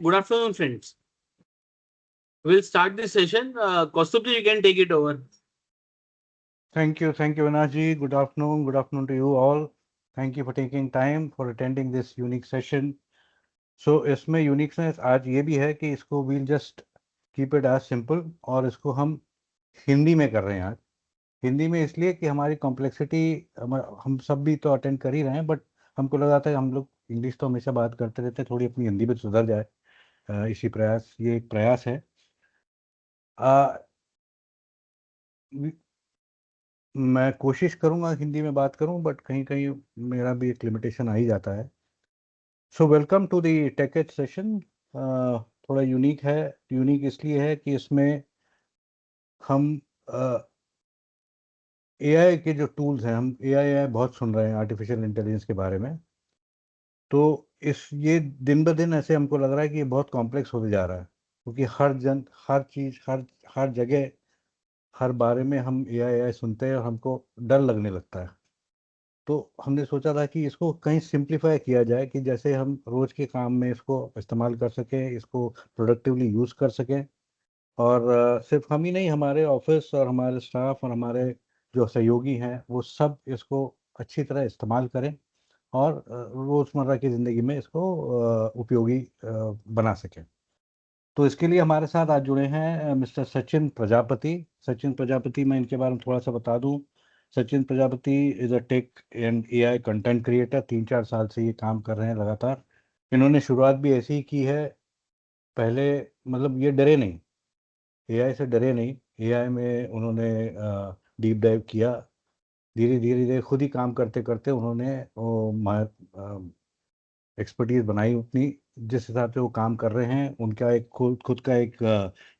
Good afternoon, friends. We'll start this session. Kaustubh, you can take it over. Thank you, Vinaji. Good afternoon to you all. Thank you for taking time for attending this unique session. So इसमें uniqueness आज ये भी है कि इसको we'll just keep it as simple और इसको हम हिंदी में कर रहे हैं आज। हिंदी में इसलिए कि हमारी कॉम्प्लेक्सिटी हम सब भी तो अटेंड कर ही रहे हैं, बट हमको लगा था हम लोग इंग्लिश तो हमेशा बात करते रहते हैं, थोड़ी अपनी हिंदी भी सुधर जाए। ये एक प्रयास है। मैं कोशिश करूंगा हिंदी में बात करूं, बट कहीं कहीं मेरा भी एक लिमिटेशन आ ही जाता है। So welcome to the tech edge session. थोड़ा यूनिक है। यूनिक इसलिए है कि इसमें हम एआई के जो टूल्स हैं, हम एआई बहुत सुन रहे हैं आर्टिफिशियल इंटेलिजेंस के बारे में। तो ये दिन ब दिन ऐसे हमको लग रहा है कि ये बहुत कॉम्प्लेक्स होते जा रहा है, क्योंकि हर चीज़, हर जगह, हर बारे में हम एआई सुनते हैं और हमको डर लगने लगता है। तो हमने सोचा था कि इसको कहीं सिंप्लीफाई किया जाए कि जैसे हम रोज के काम में इसको इस्तेमाल कर सकें, इसको प्रोडक्टिवली यूज़ कर सकें। और सिर्फ हम ही नहीं, हमारे ऑफिस और हमारे स्टाफ और हमारे जो सहयोगी हैं वो सब इसको अच्छी तरह इस्तेमाल करें और रोज़मर्रा की ज़िंदगी में इसको उपयोगी बना सकें। तो इसके लिए हमारे साथ आज जुड़े हैं मिस्टर सचिन प्रजापति। सचिन प्रजापति, मैं इनके बारे में थोड़ा सा बता दूं। Sachin Prajapati is a tech and AI content creator. 3-4 साल से ये काम कर रहे हैं लगातार। इन्होंने शुरुआत भी ऐसी ही की है। पहले मतलब ये डरे नहीं, एआई से डरे नहीं। एआई में उन्होंने डीप डाइव किया। धीरे धीरे धीरे खुद ही काम करते करते उन्होंने वो एक्सपर्टीज बनाई उतनी। जिस हिसाब से वो काम कर रहे हैं, उनका एक खुद का एक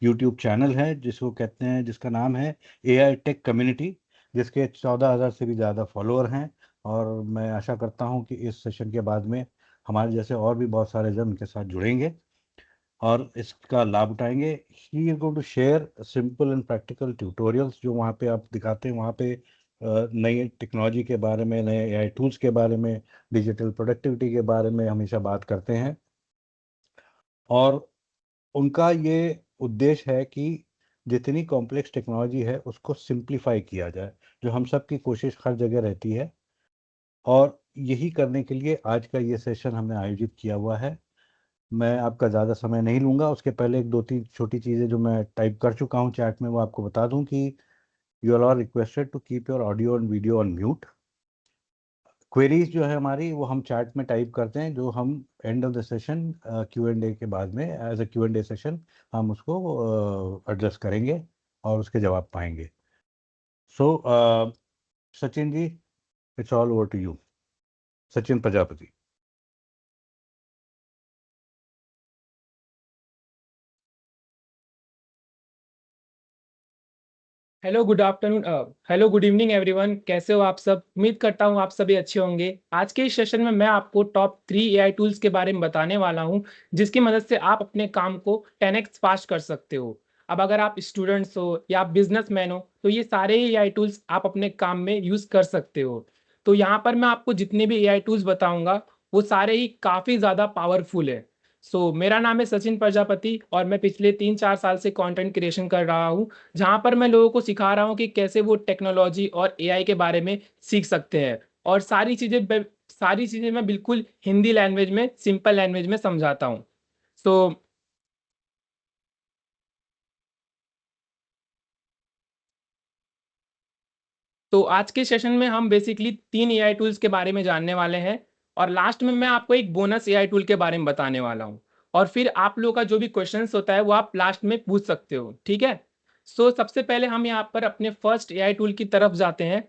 यूट्यूब चैनल है जिसको कहते हैं, जिसका नाम है एआई टेक कम्युनिटी, जिसके 14,000 से भी ज़्यादा फॉलोअर हैं। और मैं आशा करता हूं कि इस सेशन के बाद में हमारे जैसे और भी बहुत सारे जन उनके साथ जुड़ेंगे और इसका लाभ उठाएंगे। He is going to share simple and practical tutorials जो वहाँ पे आप दिखाते हैं। वहाँ पे नई टेक्नोलॉजी के बारे में, नए एआई टूल्स के बारे में, डिजिटल प्रोडक्टिविटी के बारे में हमेशा बात करते हैं। और उनका ये उद्देश्य है कि जितनी कॉम्प्लेक्स टेक्नोलॉजी है उसको सिंप्लीफाई किया जाए, जो हम सब की कोशिश हर जगह रहती है। और यही करने के लिए आज का ये सेशन हमने आयोजित किया हुआ है। मैं आपका ज़्यादा समय नहीं लूँगा। उसके पहले एक दो तीन छोटी चीज़ें जो मैं टाइप कर चुका हूँ चैट में, वो आपको बता दूँ कि you are all requested to keep your audio and video on mute. Queries जो है हमारी, वो हम चैट में टाइप करते हैं, जो हम end of the session Q and A के बाद में as a Q and A session हम उसको एड्रेस करेंगे और उसके जवाब पाएंगे। So Sachin ji, it's all over to you. Sachin Prajapati. Hello good evening everyone. कैसे हो आप सब? उम्मीद करता हूँ आप सभी अच्छे होंगे। आज के इस सेशन में मैं आपको टॉप 3 एआई टूल्स के बारे में बताने वाला हूँ, जिसकी मदद से आप अपने काम को 10x फास्ट कर सकते हो। अब अगर आप स्टूडेंट्स हो या आप बिजनेसमैन हो, तो ये सारे ही एआई टूल्स आप अपने काम में यूज़ कर सकते हो। तो यहाँ पर मैं आपको जितने भी एआई टूल्स बताऊँगा, वो सारे ही काफ़ी ज़्यादा पावरफुल है। मेरा नाम है सचिन प्रजापति और मैं पिछले 3-4 साल से कंटेंट क्रिएशन कर रहा हूँ, जहाँ पर मैं लोगों को सिखा रहा हूँ कि कैसे वो टेक्नोलॉजी और एआई के बारे में सीख सकते हैं। और सारी चीज़ें मैं बिल्कुल हिंदी लैंग्वेज में, सिंपल लैंग्वेज में समझाता हूँ। सो तो आज के सेशन में हम बेसिकली 3 एआई टूल्स के बारे में जानने वाले हैं और लास्ट में मैं आपको एक बोनस एआई टूल के बारे में बताने वाला हूँ। और फिर आप लोगों का जो भी क्वेश्चंस होता है वो आप लास्ट में पूछ सकते हो, ठीक है? सबसे पहले हम यहाँ पर अपने फर्स्ट एआई टूल की तरफ जाते हैं,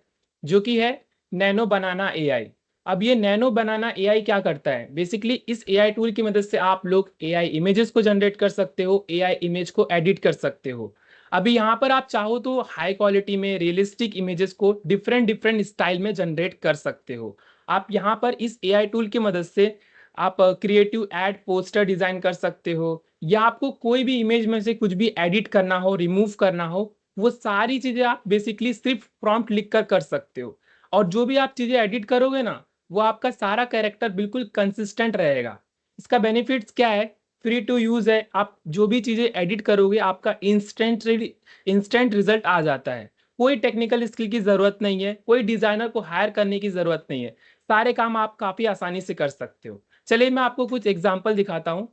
जो कि है नैनो बनाना एआई। अब ये नैनो बनाना एआई क्या करता है? बेसिकली इस एआई टूल की मदद से आप लोग एआई इमेजेस को जनरेट कर सकते हो, एआई इमेज को एडिट कर सकते हो। अभी यहाँ पर आप चाहो तो हाई क्वालिटी में रियलिस्टिक इमेजेस को डिफरेंट डिफरेंट स्टाइल में जनरेट कर सकते हो। आप यहाँ पर इस एआई टूल की मदद से आप क्रिएटिव एड पोस्टर डिजाइन कर सकते हो, या आपको कोई भी इमेज में से कुछ भी एडिट करना हो, रिमूव करना हो, वो सारी चीजें आप बेसिकली सिर्फ प्रॉम्प्ट लिख कर सकते हो। और जो भी आप चीजें एडिट करोगे ना, वो आपका सारा कैरेक्टर बिल्कुल कंसिस्टेंट रहेगा। इसका बेनिफिट्स क्या है? फ्री टू यूज़ है, आप जो भी चीज़ें एडिट करोगे आपका इंस्टेंट रिजल्ट आ जाता है। कोई टेक्निकल स्किल की ज़रूरत नहीं है, कोई डिज़ाइनर को हायर करने की ज़रूरत नहीं है, सारे काम आप काफ़ी आसानी से कर सकते हो। चलिए मैं आपको कुछ एग्ज़ाम्पल दिखाता हूँ।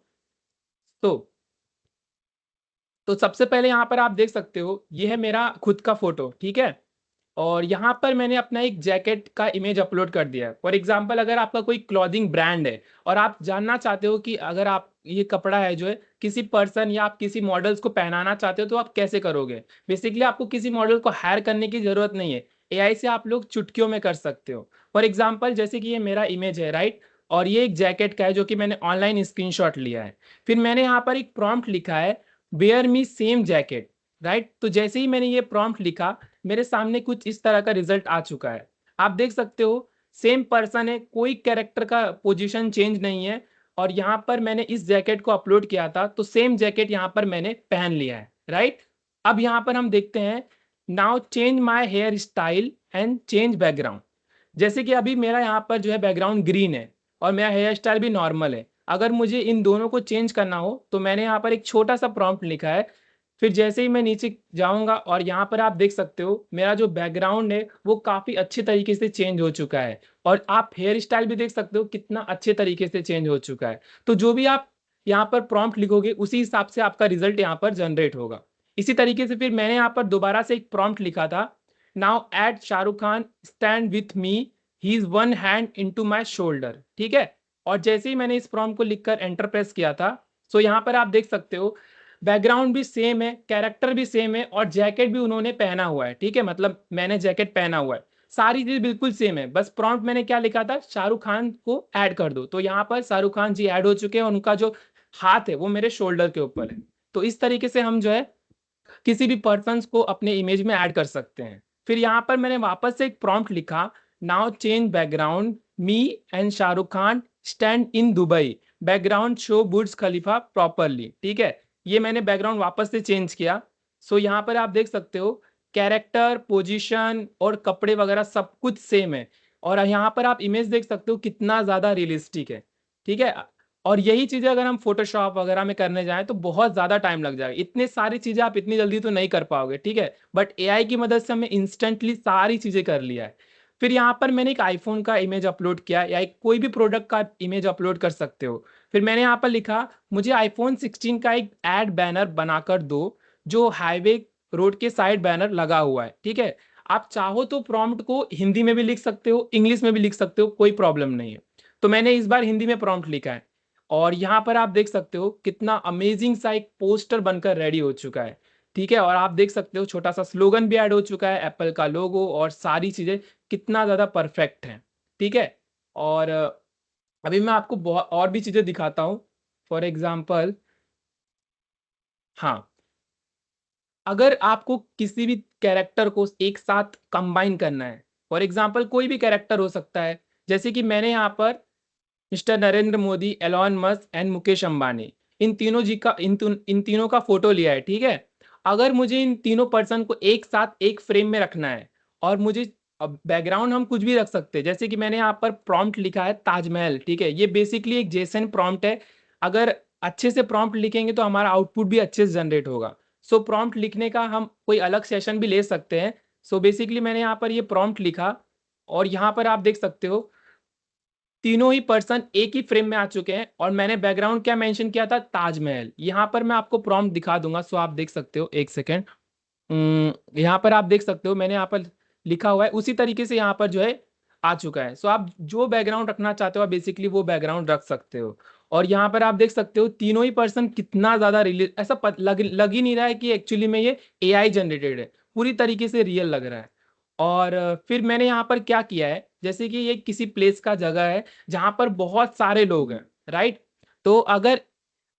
तो सबसे पहले यहाँ पर आप देख सकते हो, ये है मेरा खुद का फ़ोटो, ठीक है? और यहाँ पर मैंने अपना एक जैकेट का इमेज अपलोड कर दिया है। फॉर एग्ज़ाम्पल अगर आपका कोई क्लॉथिंग ब्रांड है और आप जानना चाहते हो कि अगर आप ये कपड़ा है जो है किसी पर्सन या आप किसी मॉडल्स को पहनाना चाहते हो तो आप कैसे करोगे? बेसिकली आपको किसी मॉडल को हायर करने की ज़रूरत नहीं है। एआई से आप लोग चुटकियों में कर सकते हो। फॉर एग्ज़ाम्पल जैसे कि ये मेरा इमेज है, राइट? और ये एक जैकेट का है जो कि मैंने ऑनलाइन स्क्रीनशॉट लिया है। फिर मैंने यहाँ पर एक प्रॉम्प्ट लिखा है, wear me same jacket, right? तो जैसे ही मैंने ये प्रॉम्प्ट लिखा मेरे सामने कुछ इस तरह का रिजल्ट आ चुका है। आप देख सकते हो सेम पर्सन है, कोई कैरेक्टर का पोजीशन चेंज नहीं है और यहाँ पर मैंने इस जैकेट को अपलोड किया था तो सेम जैकेट यहाँ पर मैंने पहन लिया है, राइट? अब यहाँ पर हम देखते हैं, now change my hair style and change background. जैसे कि अभी मेरा यहाँ पर जो है बैकग्राउंड ग्रीन है और मेरा हेयर स्टाइल भी नॉर्मल है। अगर मुझे इन दोनों को चेंज करना हो तो मैंने यहाँ पर एक छोटा सा प्रॉम्प्ट लिखा है। फिर जैसे ही मैं नीचे जाऊँगा और यहाँ पर आप देख सकते हो मेरा जो बैकग्राउंड है वो काफ़ी अच्छे तरीके से चेंज हो चुका है और आप हेयर स्टाइल भी देख सकते हो कितना अच्छे तरीके से चेंज हो चुका है। तो जो भी आप यहाँ पर प्रॉम्प्ट लिखोगे उसी हिसाब से आपका रिज़ल्ट यहाँ पर जनरेट होगा। इसी तरीके से फिर मैंने यहाँ पर दोबारा से एक प्रॉम्प्ट लिखा था, now add Shahrukh Khan stand with me, he is one hand into my shoulder, ठीक है? और जैसे ही मैंने इस प्रॉम्प्ट को लिखकर एंटर प्रेस किया था, सो यहाँ पर आप देख सकते हो बैकग्राउंड भी सेम है, कैरेक्टर भी सेम है और जैकेट भी उन्होंने पहना हुआ है, ठीक है? मतलब मैंने जैकेट पहना हुआ है। सारी चीज़ बिल्कुल सेम है, बस प्रॉम्प्ट मैंने क्या लिखा था, शाहरुख खान को ऐड कर दो। तो यहाँ पर शाहरुख खान जी ऐड हो चुके हैं और उनका जो हाथ है वो मेरे शोल्डर के ऊपर है। तो इस तरीके से हम जो है किसी भी पर्सन्स को अपने इमेज में ऐड कर सकते हैं। फिर यहाँ पर मैंने वापस से एक प्रॉम्प्ट लिखा, now change background, me and Shahrukh Khan stand in Dubai, background show Burj Khalifa properly, ठीक है? ये मैंने बैकग्राउंड वापस से चेंज किया। सो यहाँ पर आप देख सकते हो कैरेक्टर, पोजीशन और कपड़े वगैरह सब कुछ सेम है और यहाँ पर आप इमेज देख सकते हो कितना ज़्यादा रियलिस्टिक है, ठीक है? और यही चीज़ें अगर हम फ़ोटोशॉप वगैरह में करने जाएँ तो बहुत ज़्यादा टाइम लग जाएगा। इतनी सारी चीज़ें आप इतनी जल्दी तो नहीं कर पाओगे, ठीक है? बट एआई की मदद से हमने इंस्टेंटली सारी चीज़ें कर लिया है। फिर यहाँ पर मैंने एक आईफ़ोन का इमेज अपलोड किया या एक कोई भी प्रोडक्ट का इमेज अपलोड कर सकते हो। फिर मैंने यहाँ पर लिखा, मुझे आईफ़ोन 16 का एक एड बैनर बनाकर दो, जो हाईवे रोड के साइड बैनर लगा हुआ है, ठीक है? आप चाहो तो प्रॉम्प्ट को हिंदी में भी लिख सकते हो, इंग्लिश में भी लिख सकते हो, कोई प्रॉब्लम नहीं है। तो मैंने इस बार हिंदी में प्रॉम्प्ट लिखा है। और यहाँ पर आप देख सकते हो कितना अमेजिंग सा एक पोस्टर बनकर रेडी हो चुका है, ठीक है? और आप देख सकते हो छोटा सा स्लोगन भी ऐड हो चुका है, एप्पल का लोगो और सारी चीज़ें कितना ज़्यादा परफेक्ट हैं, ठीक है? और अभी मैं आपको और भी चीज़ें दिखाता हूँ। फॉर एग्ज़ाम्पल, हाँ, अगर आपको किसी भी कैरेक्टर को एक साथ कंबाइन करना है, फॉर एग्ज़ाम्पल कोई भी कैरेक्टर हो सकता है, जैसे कि मैंने यहाँ पर mister Narendra Modi, Elon Musk and Mukesh Ambani, इन तीनों का फ़ोटो लिया है, ठीक है? अगर मुझे इन तीनों पर्सन को एक साथ एक फ्रेम में रखना है और मुझे अब बैकग्राउंड हम कुछ भी रख सकते हैं, जैसे कि मैंने यहाँ पर प्रॉम्प्ट लिखा है ताजमहल, ठीक है? ये बेसिकली एक जेसन प्रॉम्प्ट है। अगर अच्छे से प्रॉम्प्ट लिखेंगे तो हमारा आउटपुट भी अच्छे से जनरेट होगा। सो प्रॉम्प्ट लिखने का हम कोई अलग सेशन भी ले सकते हैं। सो बेसिकली मैंने यहाँ पर ये प्रॉम्प्ट लिखा और यहाँ पर आप देख सकते हो तीनों ही पर्सन एक ही फ्रेम में आ चुके हैं और मैंने बैकग्राउंड क्या मेंशन किया था, ताजमहल। यहाँ पर मैं आपको प्रॉम्प्ट दिखा दूंगा, सो आप देख सकते हो, एक सेकेंड। यहाँ पर आप देख सकते हो मैंने यहाँ पर लिखा हुआ है उसी तरीके से यहाँ पर जो है आ चुका है। सो आप जो बैकग्राउंड रखना चाहते हो आप बेसिकली वो बैकग्राउंड रख सकते हो। और यहाँ पर आप देख सकते हो तीनों ही पर्सन कितना ज्यादा ऐसा लग ही नहीं रहा है कि एक्चुअली में ये एआई जनरेटेड है, पूरी तरीके से रियल लग रहा है। और फिर मैंने यहाँ पर क्या किया है, जैसे कि ये किसी प्लेस का जगह है जहाँ पर बहुत सारे लोग हैं, राइट? तो अगर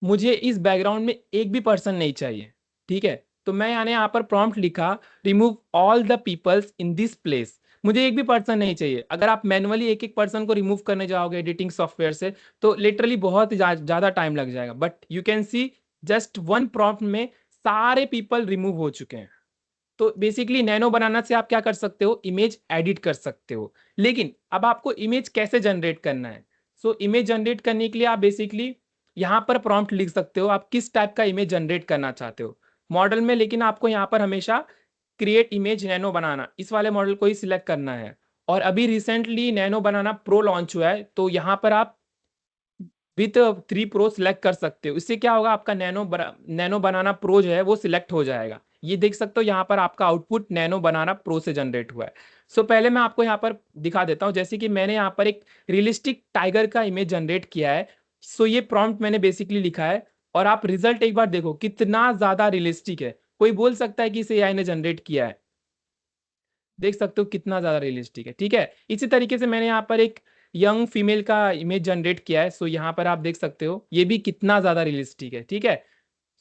मुझे इस बैकग्राउंड में एक भी पर्सन नहीं चाहिए, ठीक है? तो मैं यहाँ पर प्रॉम्प्ट लिखा, remove all the peoples in this place. मुझे एक भी पर्सन नहीं चाहिए। अगर आप मैनुअली एक एक पर्सन को रिमूव करने जाओगे एडिटिंग सॉफ्टवेयर से तो लिटरली बहुत ज़्यादा टाइम लग जाएगा, but you can C just one prompt में सारे पीपल रिमूव हो चुके हैं। तो बेसिकली नैनो बनाना से आप क्या कर सकते हो, इमेज एडिट कर सकते हो। लेकिन अब आपको इमेज कैसे जनरेट करना है? सो इमेज जनरेट करने के लिए आप बेसिकली यहाँ पर प्रॉम्प्ट लिख सकते हो आप किस टाइप का इमेज जनरेट करना चाहते हो मॉडल में, लेकिन आपको यहाँ पर हमेशा क्रिएट इमेज नैनो बनाना इस वाले मॉडल को ही सिलेक्ट करना है। और अभी रिसेंटली नैनो बनाना प्रो लॉन्च हुआ है, तो यहाँ पर आप विथ 3 प्रो सिलेक्ट कर सकते हो। इससे क्या होगा, आपका नैनो बनाना प्रो जो है वो सिलेक्ट हो जाएगा। ये देख सकते हो यहाँ पर आपका आउटपुट नैनो बनाना प्रो से जनरेट हुआ है। सो पहले मैं आपको यहाँ पर दिखा देता हूँ, जैसे कि मैंने यहाँ पर एक रियलिस्टिक टाइगर का इमेज जनरेट किया है। सो ये प्रॉम्प्ट मैंने बेसिकली लिखा है और आप रिजल्ट एक बार देखो कितना ज्यादा रियलिस्टिक है। कोई बोल सकता है कि इसे एआई ने जनरेट किया है, देख सकते हो कितना ज्यादा रियलिस्टिक है। ठीक है, इसी तरीके से मैंने यहाँ पर एक यंग फीमेल का इमेज जनरेट किया है। सो यहाँ पर आप देख सकते हो ये भी कितना ज्यादा रियलिस्टिक है। ठीक है,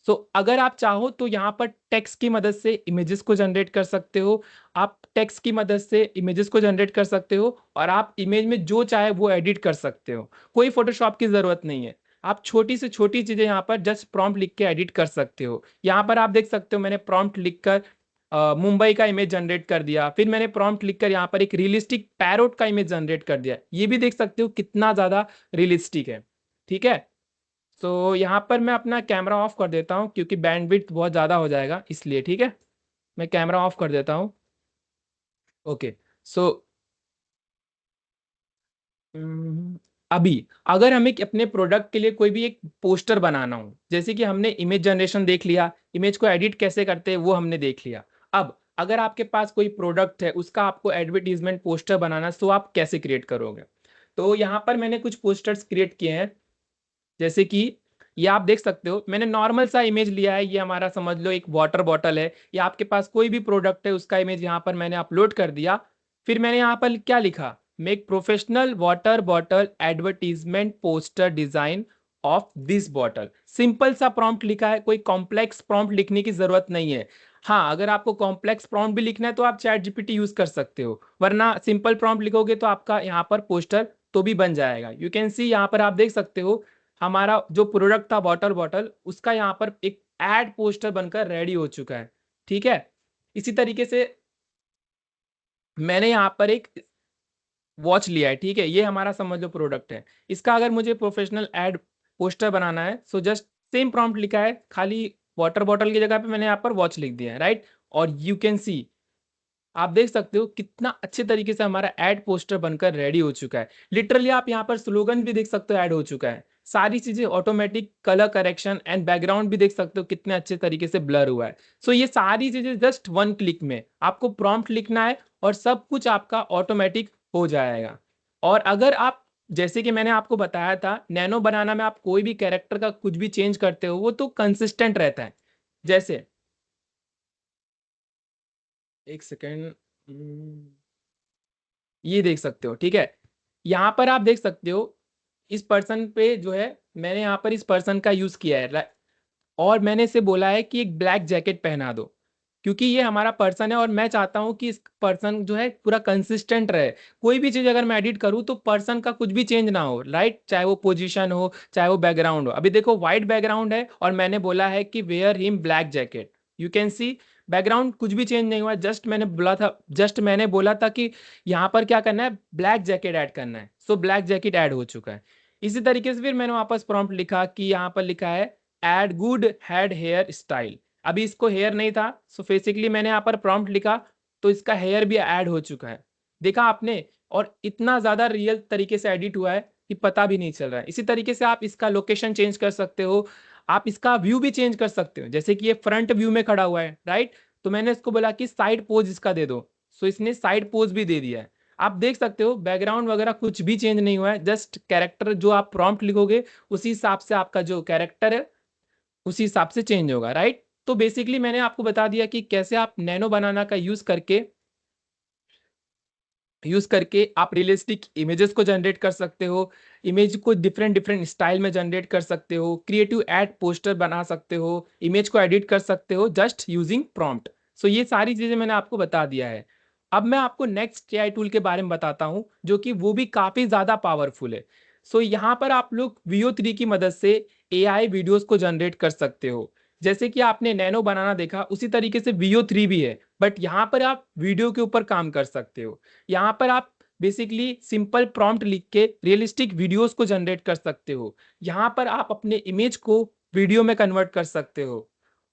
सो अगर आप चाहो तो यहाँ पर टेक्स्ट की मदद से इमेजेस को जनरेट कर सकते हो। आप टेक्स्ट की मदद से इमेजेस को जनरेट कर सकते हो और आप इमेज में जो चाहे वो एडिट कर सकते हो। कोई फोटोशॉप की जरूरत नहीं है, आप छोटी से छोटी चीजें यहाँ पर जस्ट प्रॉम्प्ट लिख के एडिट कर सकते हो। यहाँ पर आप देख सकते हो मैंने प्रॉम्प्ट लिखकर मुंबई का इमेज जनरेट कर दिया, फिर मैंने प्रॉम्प्ट लिखकर यहाँ पर एक रियलिस्टिक पैरोट का इमेज जनरेट कर दिया। ये भी देख सकते हो कितना ज्यादा रियलिस्टिक है। ठीक है, तो यहाँ पर मैं अपना कैमरा ऑफ कर देता हूँ क्योंकि बैंडविड्थ बहुत ज़्यादा हो जाएगा इसलिए। ठीक है, मैं कैमरा ऑफ कर देता हूँ। ओके, सो अभी अगर हमें अपने प्रोडक्ट के लिए कोई भी एक पोस्टर बनाना हो, जैसे कि हमने इमेज जनरेशन देख लिया, इमेज को एडिट कैसे करते हैं वो हमने देख लिया। अब अगर आपके पास कोई प्रोडक्ट है उसका आपको एडवर्टीजमेंट पोस्टर बनाना, तो आप कैसे क्रिएट करोगे? तो यहाँ पर मैंने कुछ पोस्टर्स क्रिएट किए हैं, जैसे कि ये आप देख सकते हो मैंने नॉर्मल सा इमेज लिया है। ये हमारा समझ लो एक वाटर बॉटल है, या आपके पास कोई भी प्रोडक्ट है उसका इमेज यहाँ पर मैंने अपलोड कर दिया। फिर मैंने यहाँ पर क्या लिखा, make professional water bottle advertisement poster design of this bottle. Simple सा प्रॉम्प्ट लिखा है, कोई कॉम्प्लेक्स प्रॉम्प्ट लिखने की जरूरत नहीं है। हाँ, अगर आपको कॉम्प्लेक्स प्रॉम्प्ट भी लिखना है तो आप चैट जीपीटी यूज कर सकते हो, वरना सिंपल प्रॉम्प्ट लिखोगे तो आपका यहाँ पर पोस्टर तो भी बन जाएगा। यू कैन सी यहाँ पर आप देख सकते हो हमारा जो प्रोडक्ट था वाटर बॉटल, उसका यहाँ पर एक एड पोस्टर बनकर रेडी हो चुका है। ठीक है, इसी तरीके से मैंने यहाँ पर एक वॉच लिया है। ठीक है, ये हमारा समझ लो प्रोडक्ट है, इसका अगर मुझे प्रोफेशनल एड पोस्टर बनाना है सो जस्ट सेम प्रॉम्प्ट लिखा है, खाली वाटर बॉटल की जगह पे मैंने यहाँ पर वॉच लिख दिया है। राइट, और यू कैन सी आप देख सकते हो कितना अच्छे तरीके से हमारा एड पोस्टर बनकर रेडी हो चुका है। लिटरली आप यहाँ पर स्लोगन भी देख सकते हो ऐड हो चुका है, सारी चीजें automatic, colour correction and background भी देख सकते हो कितने अच्छे तरीके से ब्लर हुआ है। सो ये सारी चीजें जस्ट वन क्लिक में, आपको प्रॉम्प्ट लिखना है और सब कुछ आपका ऑटोमेटिक हो जाएगा। और अगर आप, जैसे कि मैंने आपको बताया था, नैनो बनाना में आप कोई भी कैरेक्टर का कुछ भी चेंज करते हो वो तो कंसिस्टेंट रहता है। जैसे एक सेकेंड, ये देख सकते हो। ठीक है, यहाँ पर आप देख सकते हो इस पर्सन पे जो है मैंने यहाँ पर इस पर्सन का यूज किया है और मैंने इसे बोला है कि एक ब्लैक जैकेट पहना दो, क्योंकि ये हमारा पर्सन है और मैं चाहता हूँ कि इस पर्सन जो है पूरा कंसिस्टेंट रहे। कोई भी चीज अगर मैं एडिट करूँ तो पर्सन का कुछ भी चेंज ना हो। राइट, चाहे वो पोजीशन हो चाहे वो बैकग्राउंड हो। अभी देखो व्हाइट बैकग्राउंड है और मैंने बोला है कि wear him black jacket, you can see background कुछ भी चेंज नहीं हुआ। जस्ट मैंने बोला था कि यहाँ पर क्या करना है, ब्लैक जैकेट ऐड करना है। सो ब्लैक जैकेट ऐड हो चुका है। इसी तरीके से फिर मैंने वापस प्रॉम्प्ट लिखा कि यहाँ पर लिखा है add good head hair style. अभी इसको हेयर नहीं था, सो बेसिकली मैंने यहाँ पर प्रॉम्प्ट लिखा तो इसका हेयर भी ऐड हो चुका है। देखा आपने, और इतना ज्यादा रियल तरीके से एडिट हुआ है कि पता भी नहीं चल रहा है। इसी तरीके से आप इसका लोकेशन चेंज कर सकते हो, आप इसका व्यू भी चेंज कर सकते हो। जैसे कि ये फ्रंट व्यू में खड़ा हुआ है, राइट, तो मैंने इसको बोला कि साइड पोज इसका दे दो, सो इसने साइड पोज भी दे दिया है। आप देख सकते हो बैकग्राउंड वगैरह कुछ भी चेंज नहीं हुआ है, जस्ट कैरेक्टर जो आप प्रॉम्प्ट लिखोगे उसी हिसाब से आपका जो कैरेक्टर है उसी हिसाब से चेंज होगा। राइट, तो बेसिकली मैंने आपको बता दिया कि कैसे आप नैनो बनाना का यूज करके आप रियलिस्टिक इमेजेस को जनरेट कर सकते हो, इमेज को डिफरेंट डिफरेंट स्टाइल में जनरेट कर सकते हो, क्रिएटिव एड पोस्टर बना सकते हो, इमेज को एडिट कर सकते हो जस्ट यूजिंग प्रॉम्प्ट। सो ये सारी चीजें मैंने आपको बता दिया है। अब मैं आपको नेक्स्ट एआई टूल के बारे में बताता हूँ जो कि वो भी काफी ज्यादा पावरफुल है। सो यहाँ पर आप लोग VO3 की मदद से एआई वीडियोस को जनरेट कर सकते हो। जैसे कि आपने नैनो बनाना देखा उसी तरीके से VO3 भी है, बट यहाँ पर आप वीडियो के ऊपर काम कर सकते हो। यहाँ पर आप बेसिकली सिंपल प्रॉम्प्ट लिख के रियलिस्टिक वीडियोस को जनरेट कर सकते हो। यहाँ पर आप अपने इमेज को वीडियो में कन्वर्ट कर सकते हो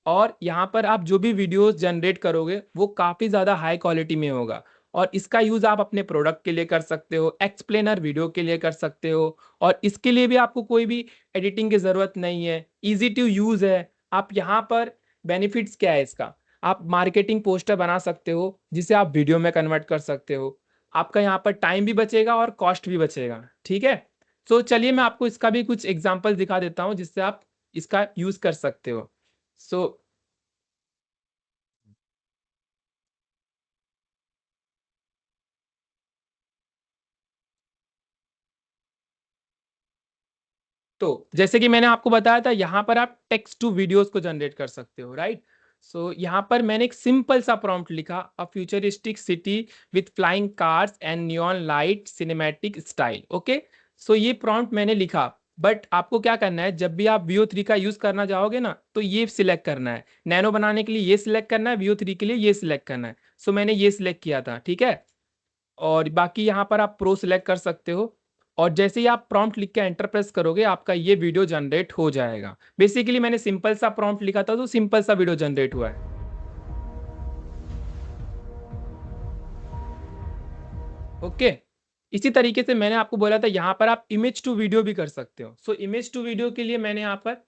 और यहाँ पर आप जो भी वीडियोस जनरेट करोगे वो काफ़ी ज़्यादा हाई क्वालिटी में होगा और इसका यूज़ आप अपने प्रोडक्ट के लिए कर सकते हो, एक्सप्लेनर वीडियो के लिए कर सकते हो और इसके लिए भी आपको कोई भी एडिटिंग की ज़रूरत नहीं है, ईजी टू यूज़ है। आप यहाँ पर बेनिफिट्स क्या है इसका, आप मार्केटिंग पोस्टर बना सकते हो जिसे आप वीडियो में कन्वर्ट कर सकते हो। आपका यहाँ पर टाइम भी बचेगा और कॉस्ट भी बचेगा, ठीक है। तो चलिए मैं आपको इसका भी कुछ एग्जांपल दिखा देता हूँ जिससे आप इसका यूज़ कर सकते हो। सो तो जैसे कि मैंने आपको बताया था यहाँ पर आप टेक्स्ट टू वीडियोस को जनरेट कर सकते हो, राइट। सो यहाँ पर मैंने एक सिंपल सा प्रॉम्प्ट लिखा, a futuristic city with flying cars and neon light cinematic style. Okay, so ये प्रॉम्प्ट मैंने लिखा, बट आपको क्या करना है, जब भी आप VO3 का यूज करना चाहोगे ना तो ये सिलेक्ट करना है, नैनो बनाने के लिए ये सिलेक्ट करना है, VO3 के लिए ये सिलेक्ट करना है। सो मैंने ये सिलेक्ट किया था, ठीक है। और बाकी यहाँ पर आप प्रो सिलेक्ट कर सकते हो और जैसे ही आप प्रॉम्प्ट लिख के एंटर प्रेस करोगे आपका ये वीडियो जनरेट हो जाएगा। बेसिकली मैंने सिंपल सा प्रॉम्प्ट लिखा था तो सिंपल सा वीडियो जनरेट हुआ है। ओके, इसी तरीके से मैंने आपको बोला था यहाँ पर आप इमेज टू वीडियो भी कर सकते हो। सो इमेज टू वीडियो के लिए मैंने यहाँ पर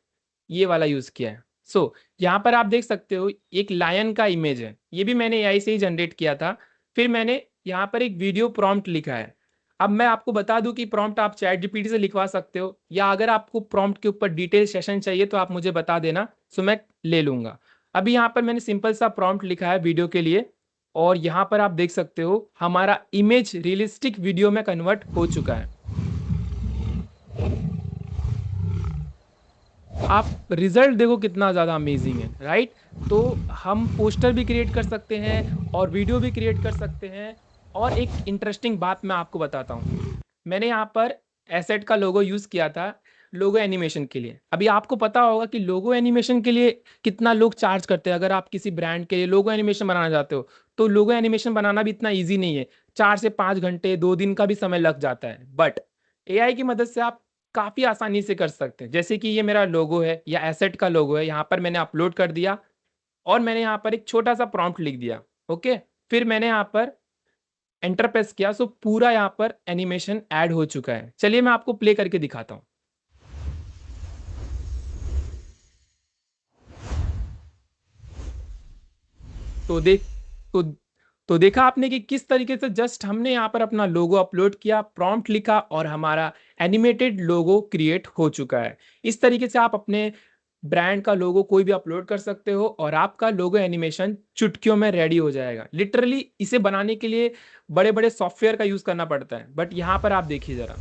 ये वाला यूज किया है। सो यहाँ पर आप देख सकते हो एक लायन का इमेज है, ये भी मैंने AI से ही जनरेट किया था। फिर मैंने यहाँ पर एक वीडियो प्रॉम्प्ट लिखा है। अब मैं आपको बता दूं कि प्रॉम्प्ट आप चैट जीपीटी से लिखवा सकते हो या अगर आपको प्रॉम्प्ट के ऊपर डिटेल सेशन चाहिए तो आप मुझे बता देना, सो मैं ले लूंगा। अभी यहाँ पर मैंने सिंपल सा प्रॉम्प्ट लिखा है वीडियो के लिए और यहाँ पर आप देख सकते हो हमारा इमेज रियलिस्टिक वीडियो में कन्वर्ट हो चुका है। आप रिजल्ट देखो कितना ज़्यादा अमेजिंग है, राइट। तो हम पोस्टर भी क्रिएट कर सकते हैं और वीडियो भी क्रिएट कर सकते हैं। और एक इंटरेस्टिंग बात मैं आपको बताता हूँ, मैंने यहाँ पर एसेट का लोगो यूज़ किया था लोगो एनिमेशन के लिए। अभी आपको पता होगा कि लोगो एनिमेशन के लिए कितना लोग चार्ज करते हैं। अगर आप किसी ब्रांड के लिए लोगो एनिमेशन बनाना चाहते हो तो लोगो एनिमेशन बनाना भी इतना ईजी नहीं है, 4 से 5 घंटे 2 दिन का भी समय लग जाता है। बट AI की मदद से आप काफ़ी आसानी से कर सकते हैं। जैसे कि ये मेरा लोगो है या एसेट का लोगो है, यहाँ पर मैंने अपलोड कर दिया और मैंने यहाँ पर एक छोटा सा प्रॉम्प्ट लिख दिया। ओके, फिर मैंने यहाँ पर एंटर प्रेस किया, सो पूरा यहाँ पर एनिमेशन ऐड हो चुका है। चलिए मैं आपको प्ले करके दिखाता हूँ। तो देख तो तो देखा आपने कि किस तरीके से जस्ट हमने यहाँ पर अपना लोगो अपलोड किया, प्रॉम्प्ट लिखा और हमारा एनिमेटेड लोगो क्रिएट हो चुका है। इस तरीके से आप अपने ब्रांड का लोगो कोई भी अपलोड कर सकते हो और आपका लोगो एनिमेशन चुटकियों में रेडी हो जाएगा। लिटरली इसे बनाने के लिए बड़े बड़े सॉफ्टवेयर का यूज करना पड़ता है, बट यहाँ पर आप देखिए जरा,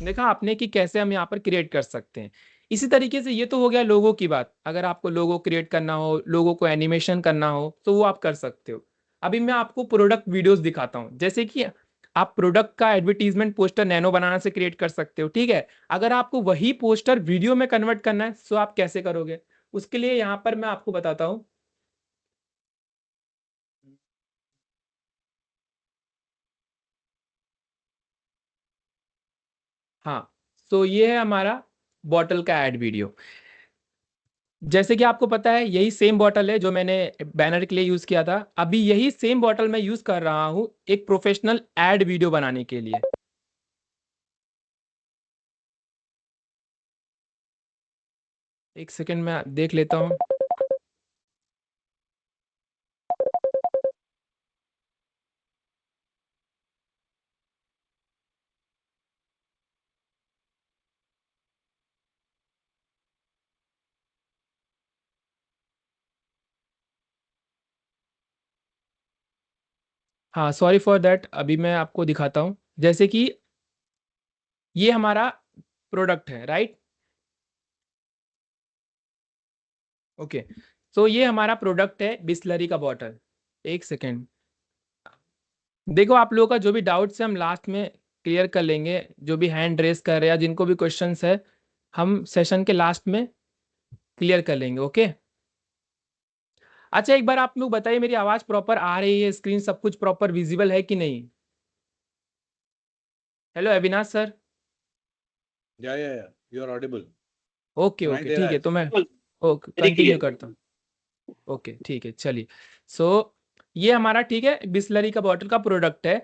देखा आपने कि कैसे हम यहाँ पर क्रिएट कर सकते हैं। इसी तरीके से ये तो हो गया लोगो की बात। अगर आपको लोगो क्रिएट करना हो, लोगो को एनिमेशन करना हो तो वो आप कर सकते हो। अभी मैं आपको प्रोडक्ट वीडियोस दिखाता हूँ। जैसे कि आप प्रोडक्ट का एडवर्टीजमेंट पोस्टर नैनो बनाना से क्रिएट कर सकते हो, ठीक है। अगर आपको वही पोस्टर वीडियो में कन्वर्ट करना है तो आप कैसे करोगे, उसके लिए यहाँ पर मैं आपको बताता हूँ। हाँ, तो ये है हमारा बॉटल का एड वीडियो। जैसे कि आपको पता है यही सेम बॉटल है जो मैंने बैनर के लिए यूज किया था। अभी यही सेम बॉटल मैं यूज कर रहा हूँ एक प्रोफेशनल एड वीडियो बनाने के लिए। एक सेकंड में देख लेता हूँ। हाँ, सॉरी फॉर दैट, अभी मैं आपको दिखाता हूँ। जैसे कि ये हमारा प्रोडक्ट है, राइट। ओके, तो ये हमारा प्रोडक्ट है बिस्लरी का बॉटल। एक सेकेंड, देखो आप लोगों का जो भी डाउट्स है हम लास्ट में क्लियर कर लेंगे। जो भी हैंड रेस कर रहे हैं या जिनको भी क्वेश्चंस है हम सेशन के लास्ट में क्लियर कर लेंगे। ओके, अच्छा एक बार आप लोग बताइए मेरी आवाज प्रॉपर आ रही है, स्क्रीन सब कुछ प्रॉपर विजिबल है कि नहीं? Hello Avinash sir. या यू आर ऑडिबल। ओके सुनाई ओके दे रहा ठीक है, है? तो मैं ओके वेरी कंटिन्यू क्लियर। करता हूँ। ओके ठीक है चलिए। सो ये हमारा ठीक है बिस्लरी का बॉटल का प्रोडक्ट है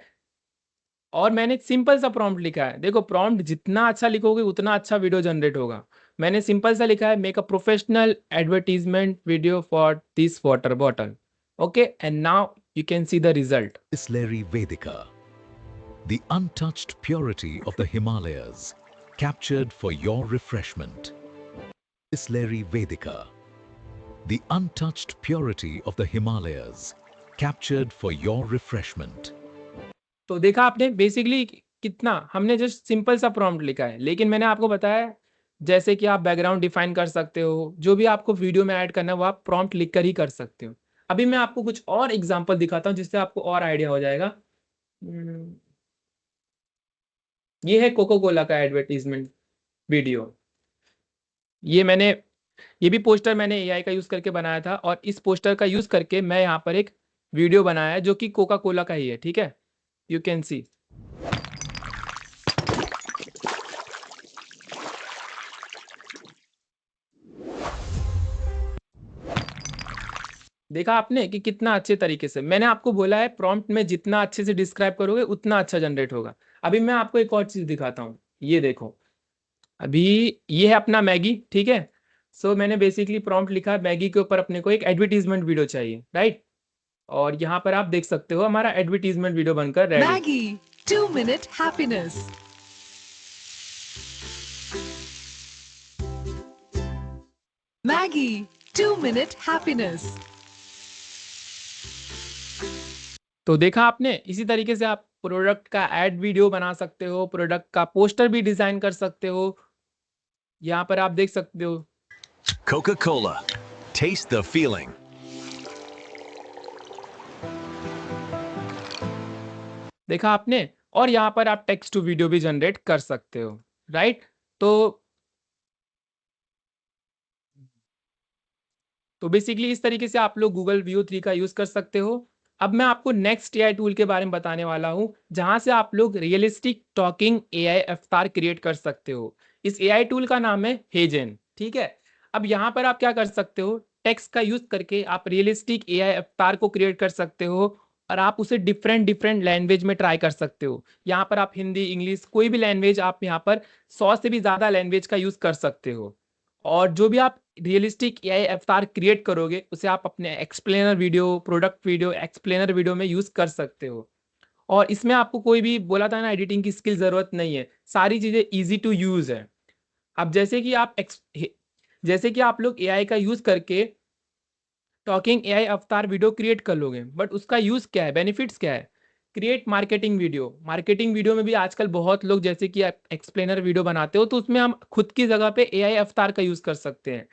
और मैंने सिंपल सा प्रॉम्प्ट लिखा है। देखो प्रॉम्प्ट जितना अच्छा लिखोगे उतना अच्छा वीडियो जनरेट होगा। मैंने सिंपल सा लिखा है, make a professional advertisement video for this water bottle. Okay and now you can see the result. Bisleri Vedika, the untouched purity of the Himalayas, captured for your refreshment. Bisleri Vedika, the untouched purity of the Himalayas, captured for your refreshment. तो देखा आपने basically कितना हमने just simple सा prompt लिखा है, लेकिन मैंने आपको बताया जैसे कि आप बैकग्राउंड डिफाइन कर सकते हो, जो भी आपको वीडियो में ऐड करना है वो आप प्रॉम्प्ट लिख कर ही कर सकते हो। अभी मैं आपको कुछ और एग्जांपल दिखाता हूँ जिससे आपको और आइडिया हो जाएगा। ये है कोको कोला का एडवर्टीजमेंट वीडियो। ये भी पोस्टर मैंने एआई का यूज करके बनाया था और इस पोस्टर का यूज करके मैं यहाँ पर एक वीडियो बनाया है जो कि कोका कोला का ही है। ठीक है, यू कैन सी। देखा आपने कि कितना अच्छे तरीके से मैंने आपको बोला है प्रॉम्प्ट में जितना अच्छे से डिस्क्राइब करोगे उतना अच्छा जनरेट होगा। अभी मैं आपको एक और चीज दिखाता हूँ, ये देखो। अभी ये है अपना मैगी, ठीक है। सो मैंने बेसिकली प्रॉम्प्ट लिखा मैगी के ऊपर अपने को एक एडवर्टीजमेंट वीडियो चाहिए, राइट। और यहाँ पर आप देख सकते हो हमारा एडवर्टीजमेंट वीडियो बनकर ready. Maggie, 2-minute happiness. Maggie, 2-minute happiness. तो देखा आपने, इसी तरीके से आप प्रोडक्ट का एड वीडियो बना सकते हो, प्रोडक्ट का पोस्टर भी डिजाइन कर सकते हो। यहाँ पर आप देख सकते हो Coca-Cola. Taste the feeling. देखा आपने। और यहाँ पर आप टेक्स्ट टू वीडियो भी जनरेट कर सकते हो, राइट। तो बेसिकली इस तरीके से आप लोग गूगल व्यू 3 का यूज कर सकते हो। अब मैं आपको नेक्स्ट एआई टूल के बारे में बताने वाला हूं जहां से आप लोग रियलिस्टिक टॉकिंग एआई अवतार क्रिएट कर सकते हो। इस एआई टूल का नाम है हेजन, ठीक है। अब यहाँ पर आप क्या कर सकते हो, टेक्स्ट का यूज करके आप रियलिस्टिक एआई अवतार को क्रिएट कर सकते हो और आप उसे डिफरेंट डिफरेंट लैंग्वेज में ट्राई कर सकते हो। यहाँ पर आप हिंदी, इंग्लिश, कोई भी लैंग्वेज, आप यहाँ पर 100 से भी ज्यादा लैंग्वेज का यूज कर सकते हो। और जो भी आप रियलिस्टिक एआई अवतार क्रिएट करोगे उसे आप अपने explainer video, product video, explainer video में यूज कर सकते हो। और इसमें आपको कोई भी बोला था ना एडिटिंग की स्किल जरूरत नहीं है, सारी चीजें इजी टू यूज है। अब जैसे कि आप लोग एआई का यूज करके टॉकिंग एआई अवतार वीडियो क्रिएट कर लोगे, बट उसका यूज क्या है, बेनिफिट्स क्या है। क्रिएट मार्केटिंग वीडियो में भी आजकल बहुत लोग जैसे कि एक्सप्लेनर वीडियो बनाते हो तो उसमें हम खुद की जगह पे एआई अवतार का यूज कर सकते हैं।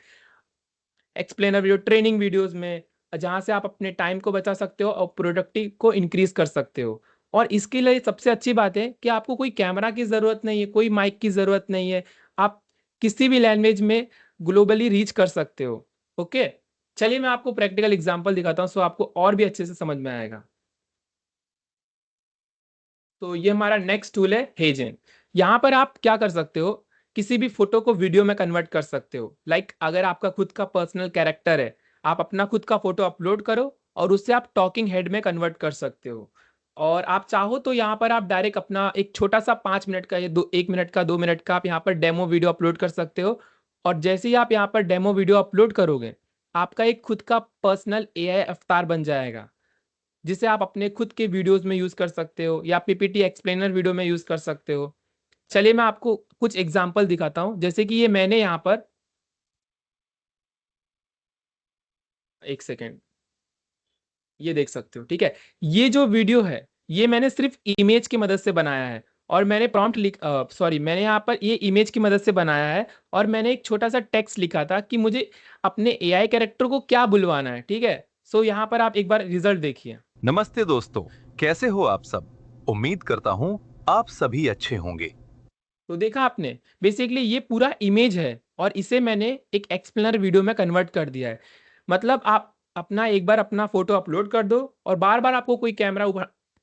एक्सप्लेनर वीडियो, ट्रेनिंग वीडियोस में, जहां से आप अपने टाइम को बचा सकते हो और प्रोडक्टिव को इंक्रीज कर सकते हो। और इसके लिए सबसे अच्छी बात है कि आपको कोई कैमरा की जरूरत नहीं है, कोई माइक की जरूरत नहीं है, आप किसी भी लैंग्वेज में ग्लोबली रीच कर सकते हो। ओके, चलिए मैं आपको प्रैक्टिकल एग्जांपल दिखाता हूं सो आपको और भी अच्छे से समझ में आएगा। तो ये हमारा नेक्स्ट टूल है हेजन। यहाँ पर आप क्या कर सकते हो, किसी भी फोटो को वीडियो में कन्वर्ट कर सकते हो। अगर आपका खुद का पर्सनल कैरेक्टर है, आप अपना खुद का फोटो अपलोड करो और उससे आप टॉकिंग हेड में कन्वर्ट कर सकते हो। और आप चाहो तो यहाँ पर आप डायरेक्ट अपना एक छोटा सा 5 मिनट का या 1 मिनट का 2 मिनट का आप यहाँ पर डेमो वीडियो अपलोड कर सकते हो। और जैसे ही आप यहाँ पर डेमो वीडियो अपलोड करोगे, आपका एक खुद का पर्सनल एआई अवतार बन जाएगा जिसे आप अपने खुद के वीडियोस में यूज कर सकते हो या पीपीटी एक्सप्लेनर वीडियो में यूज कर सकते हो। चलिए मैं आपको कुछ एग्जांपल दिखाता हूं, जैसे कि ये मैंने यहाँ पर एक सेकेंड, ये देख सकते हो, ठीक है। ये जो वीडियो है ये मैंने सिर्फ इमेज की मदद से बनाया है और मैंने मैंने यहाँ पर ये इमेज की मदद से बनाया है और मैंने एक छोटा सा टेक्स्ट लिखा था कि मुझे अपने एआई कैरेक्टर को क्या बुलवाना है, ठीक है। सो यहाँ पर आप एक बार रिजल्ट देखिए। नमस्ते दोस्तों, कैसे हो आप सब? उम्मीद करता हूँ आप सभी अच्छे होंगे। तो देखा आपने, बेसिकली ये पूरा इमेज है और इसे मैंने एक एक्सप्लेनर वीडियो में कन्वर्ट कर दिया है। मतलब आप अपना एक बार अपना फोटो अपलोड कर दो और बार बार आपको कोई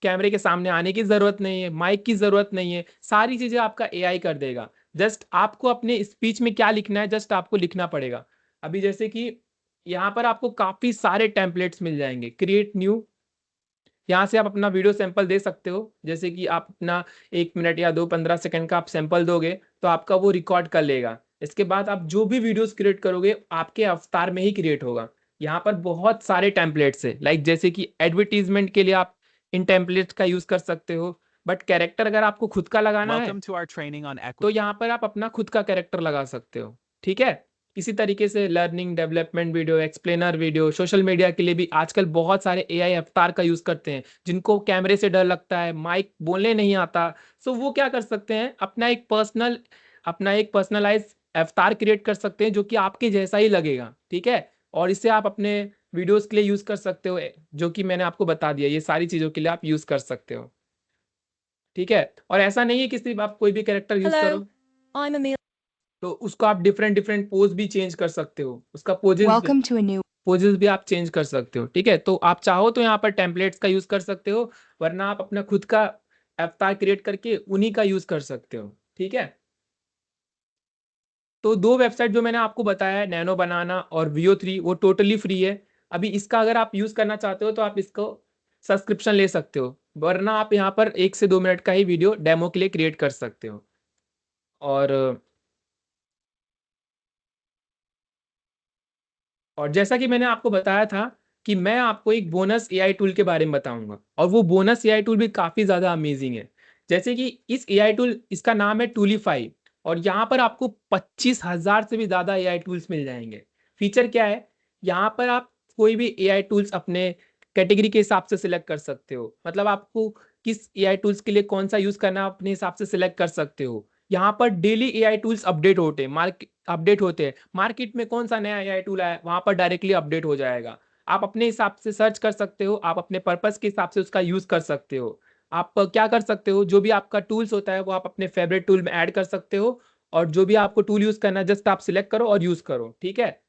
कैमरे के सामने आने की जरूरत नहीं है, माइक की जरूरत नहीं है, सारी चीजें आपका एआई कर देगा। जस्ट आपको अपने स्पीच में क्या लिखना है, जस्ट आपको लिखना पड़ेगा। अभी जैसे कि यहाँ पर आपको काफी सारे टेम्पलेट्स मिल जाएंगे, क्रिएट न्यू, यहाँ से आप अपना वीडियो सैंपल दे सकते हो। जैसे कि आप अपना 1 मिनट या 15 सेकंड का आप सैंपल दोगे तो आपका वो रिकॉर्ड कर लेगा। इसके बाद आप जो भी वीडियोस क्रिएट करोगे आपके अवतार में ही क्रिएट होगा। यहाँ पर बहुत सारे टेम्पलेट्स है, लाइक जैसे कि एडवर्टीजमेंट के लिए आप इन टेम्पलेट्स का यूज कर सकते हो, बट कैरेक्टर अगर आपको खुद का लगाना है Welcome to our training on तो यहाँ पर आप अपना खुद का कैरेक्टर लगा सकते हो। ठीक है, इसी तरीके से learning development video, explainer video, social media के लिए भी आजकल बहुत सारे एआई अवतार का यूज करते हैं। जिनको कैमरे से डर लगता है, माइक बोलने नहीं आता, सो वो क्या कर सकते हैं, अपना एक पर्सनलाइज अवतार क्रिएट कर सकते हैं जो कि आपके जैसा ही लगेगा। ठीक है, और इसे आप अपने वीडियोस के लिए यूज कर सकते हो, जो कि मैंने आपको बता दिया, ये सारी चीजों के लिए आप यूज कर सकते हो। ठीक है, और ऐसा नहीं है कि सिर्फ आप कोई भी कैरेक्टर यूज Hello, करो I'm Amelia. तो उसको आप डिफरेंट डिफरेंट पोज भी चेंज कर सकते हो, उसका Welcome to a new poses भी आप चेंज कर सकते हो। ठीक है, तो आप चाहो तो यहाँ पर टेम्पलेट्स का यूज कर सकते हो, वरना आप अपना खुद का अवतार क्रिएट करके उन्हीं का यूज कर सकते हो। ठीक है, तो 2 वेबसाइट जो मैंने आपको बताया है, नैनो बनाना और Veo3, वो टोटली फ्री है। अभी इसका अगर आप यूज करना चाहते हो तो आप इसको सब्सक्रिप्शन ले सकते हो, वरना आप यहाँ पर 1 से 2 मिनट का ही वीडियो डेमो के लिए क्रिएट कर सकते हो। और जैसा कि मैंने आपको बताया था कि मैं आपको एक बोनस एआई टूल के बारे में बताऊंगा, और वो बोनस एआई टूल भी काफ़ी ज़्यादा अमेजिंग है। जैसे कि इस एआई टूल, इसका नाम है टूलीफाई, और यहाँ पर आपको 25,000 से भी ज़्यादा एआई टूल्स मिल जाएंगे। फीचर क्या है, यहाँ पर आप कोई भी एआई टूल्स अपने कैटेगरी के हिसाब से सिलेक्ट कर सकते हो, मतलब आपको किस एआई टूल्स के लिए कौन सा यूज़ करना है अपने हिसाब से सिलेक्ट कर सकते हो। यहाँ पर डेली एआई टूल्स अपडेट होते हैं, मार्केट में कौन सा नया एआई टूल आया वहां पर डायरेक्टली अपडेट हो जाएगा। आप अपने हिसाब से सर्च कर सकते हो, आप अपने पर्पस के हिसाब से उसका यूज कर सकते हो। आप क्या कर सकते हो, जो भी आपका टूल्स होता है वो आप अपने फेवरेट टूल में ऐड कर सकते हो, और जो भी आपको टूल यूज करना है जस्ट आप सिलेक्ट करो और यूज करो। ठीक है,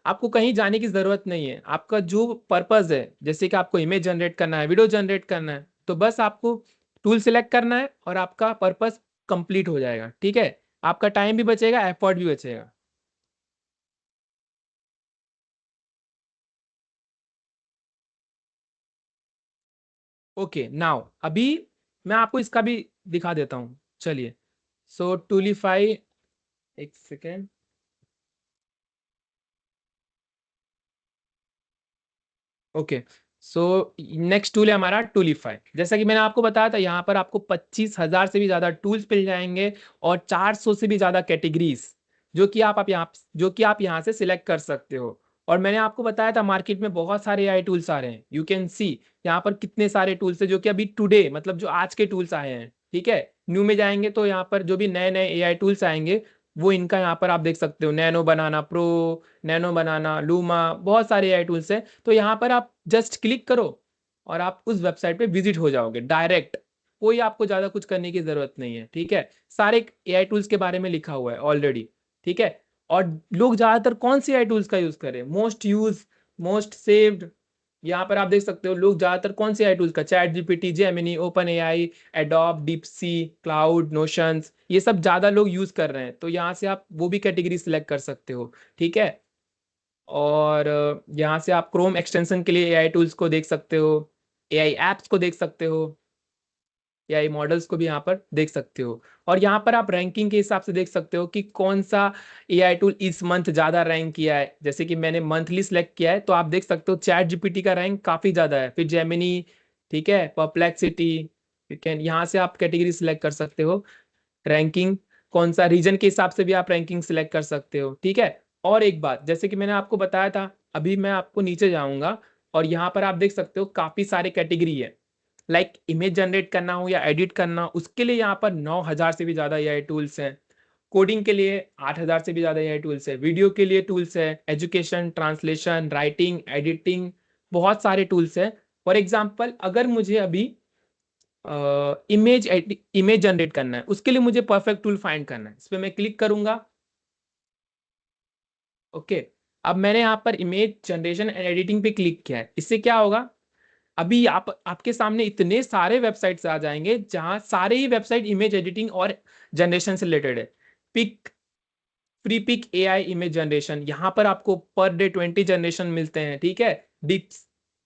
आपको कहीं जाने की जरूरत नहीं है। आपका जो पर्पस है, जैसे कि आपको इमेज जनरेट करना है, वीडियो जनरेट करना है, तो बस आपको टूल सिलेक्ट करना है और आपका पर्पस कंप्लीट हो जाएगा। ठीक है, आपका टाइम भी बचेगा, एफर्ट भी बचेगा। ओके, नाउ अभी मैं आपको इसका भी दिखा देता हूँ। चलिए, सो टूलीफाई, एक second. Okay, so next tool है हमारा टूलीफाई। जैसा कि मैंने आपको बताया था, यहाँ पर आपको 25,000 से भी ज़्यादा टूल्स मिल जाएंगे और 400 से भी ज़्यादा कैटेगरीज, जो कि आप यहाँ से सिलेक्ट कर सकते हो। और मैंने आपको बताया था मार्केट में बहुत सारे एआई टूल्स आ रहे हैं, यू कैन सी यहाँ पर कितने सारे टूल्स है जो कि अभी टुडे, मतलब जो आज के टूल्स आए हैं। ठीक है, न्यू में जाएंगे तो यहाँ पर जो भी नए नए एआई टूल्स आएंगे वो इनका यहाँ पर आप देख सकते हो, नैनो बनाना प्रो, नैनो बनाना, लूमा, बहुत सारे एआई टूल्स हैं। तो यहाँ पर आप जस्ट क्लिक करो और आप उस वेबसाइट पे विजिट हो जाओगे डायरेक्ट, कोई आपको ज्यादा कुछ करने की जरूरत नहीं है। ठीक है, सारे एआई टूल्स के बारे में लिखा हुआ है ऑलरेडी। ठीक है, और लोग ज्यादातर कौन सी एआई टूल्स का यूज करें, मोस्ट यूज, मोस्ट सेव्ड, यहाँ पर आप देख सकते हो लोग ज्यादातर कौन से एआई टूल्स का, ChatGPT, Gemini, Open AI, Adobe, DeepSeek, Claude, Notions, ये सब ज्यादा लोग यूज कर रहे हैं। तो यहाँ से आप वो भी कैटेगरी सिलेक्ट कर सकते हो। ठीक है, और यहाँ से आप क्रोम एक्सटेंशन के लिए एआई टूल्स को देख सकते हो, एआई एप्स को देख सकते हो, एआई मॉडल्स को भी यहाँ पर देख सकते हो। और यहाँ पर आप रैंकिंग के हिसाब से देख सकते हो कि कौन सा एआई टूल इस मंथ ज़्यादा रैंक किया है। जैसे कि मैंने मंथली सिलेक्ट किया है तो आप देख सकते हो चैट जीपीटी का रैंक काफ़ी ज़्यादा है, फिर जेमिनी, ठीक है, परप्लेक्सिटी, यू कैन, यहाँ से आप कैटेगरी सिलेक्ट कर सकते हो। रैंकिंग कौन सा रीजन के हिसाब से भी आप रैंकिंग सिलेक्ट कर सकते हो। ठीक है, और एक बात, जैसे कि मैंने आपको बताया था, अभी मैं आपको नीचे जाऊंगा और यहाँ पर आप देख सकते हो काफ़ी सारे कैटेगरी है, लाइक इमेज जनरेट करना हो या एडिट करना, उसके लिए यहाँ पर 9,000 से भी ज़्यादा एआई टूल्स हैं। कोडिंग के लिए 8,000 से भी ज़्यादा एआई टूल्स है। वीडियो के लिए टूल्स है, एजुकेशन, ट्रांसलेशन, राइटिंग, एडिटिंग, बहुत सारे टूल्स हैं। फॉर एग्जाम्पल, अगर मुझे अभी इमेज जनरेट करना है, उसके लिए मुझे परफेक्ट टूल फाइंड करना है, इस पर मैं क्लिक करूंगा। ओके, अब मैंने यहाँ पर इमेज जनरेशन एंड एडिटिंग पे क्लिक किया है। इससे क्या होगा, अभी आपके सामने इतने सारे वेबसाइट्स आ जाएंगे जहां सारे ही वेबसाइट इमेज एडिटिंग और जनरेशन से रिलेटेड है। Pick Freepik AI image generation, यहाँ पर आपको पर डे 20 जनरेशन मिलते हैं, ठीक है।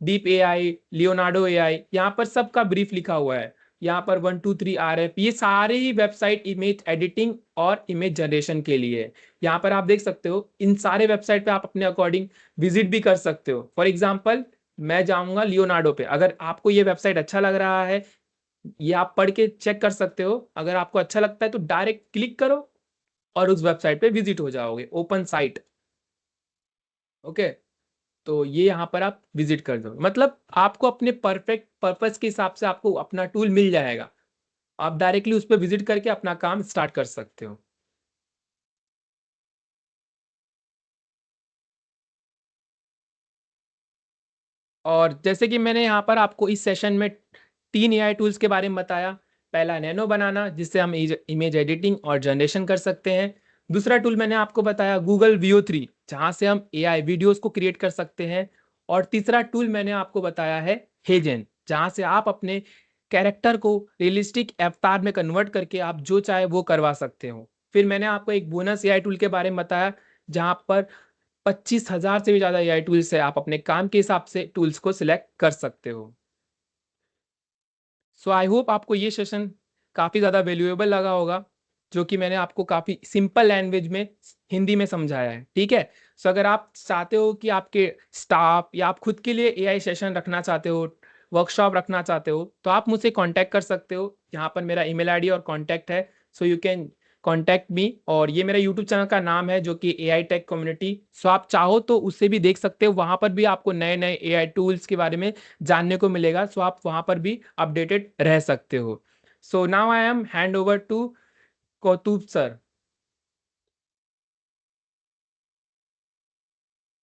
डीप एआई, लियोनार्डो एआई, यहाँ पर सबका ब्रीफ लिखा हुआ है। यहाँ पर 1 2 3 RF, ये सारे ही वेबसाइट इमेज एडिटिंग और इमेज जनरेशन के लिए है। यहाँ पर आप देख सकते हो, इन सारे वेबसाइट पे आप अपने अकॉर्डिंग विजिट भी कर सकते हो। फॉर एग्जाम्पल मैं जाऊंगा लियोनार्डो पे, अगर आपको ये वेबसाइट अच्छा लग रहा है, ये आप पढ़ के चेक कर सकते हो। अगर आपको अच्छा लगता है तो डायरेक्ट क्लिक करो और उस वेबसाइट पे विजिट हो जाओगे, ओपन साइट। ओके, तो ये यहाँ पर आप विजिट कर दो, मतलब आपको अपने परफेक्ट पर्पस के हिसाब से आपको अपना टूल मिल जाएगा। आप डायरेक्टली उस पर विजिट करके अपना काम स्टार्ट कर सकते हो। और जैसे कि मैंने यहाँ पर आपको इस सेशन में 3 AI टूल्स के बारे में बताया। पहला नैनो बनाना, जिससे हम इमेज एडिटिंग और जनरेशन कर सकते हैं। दूसरा टूल मैंने आपको बताया गूगल VO3, जहाँ से हम AI वीडियोस को क्रिएट कर सकते हैं। और तीसरा टूल मैंने आपको बताया है हेजन, जहाँ से आप अपने कैरेक्टर को रियलिस्टिक अवतार में कन्वर्ट करके आप जो चाहे वो करवा सकते हो। फिर मैंने आपको एक बोनस AI टूल के बारे में बताया, जहाँ पर 25,000 से भी ज़्यादा AI टूल्स है। आप अपने काम के हिसाब से टूल्स को सिलेक्ट कर सकते हो। सो आई होप आपको ये सेशन काफ़ी ज़्यादा वैल्यूएबल लगा होगा, जो कि मैंने आपको काफ़ी सिंपल लैंग्वेज में हिंदी में समझाया है, ठीक है। सो अगर आप चाहते हो कि आपके स्टाफ या आप खुद के लिए AI सेशन रखना चाहते हो, वर्कशॉप रखना चाहते हो, तो आप मुझसे कांटेक्ट कर सकते हो। यहाँ पर मेरा ईमेल आईडी और कांटेक्ट है, so you can contact me. और ये मेरा यूट्यूब चैनल का नाम है, जो कि AI टेक कम्युनिटी। सो आप चाहो तो उससे भी देख सकते हो, वहाँ पर भी आपको नए नए AI टूल्स के बारे में जानने को मिलेगा। सो आप वहाँ पर भी अपडेटेड रह सकते हो। So now I am hand over to Kautub sir.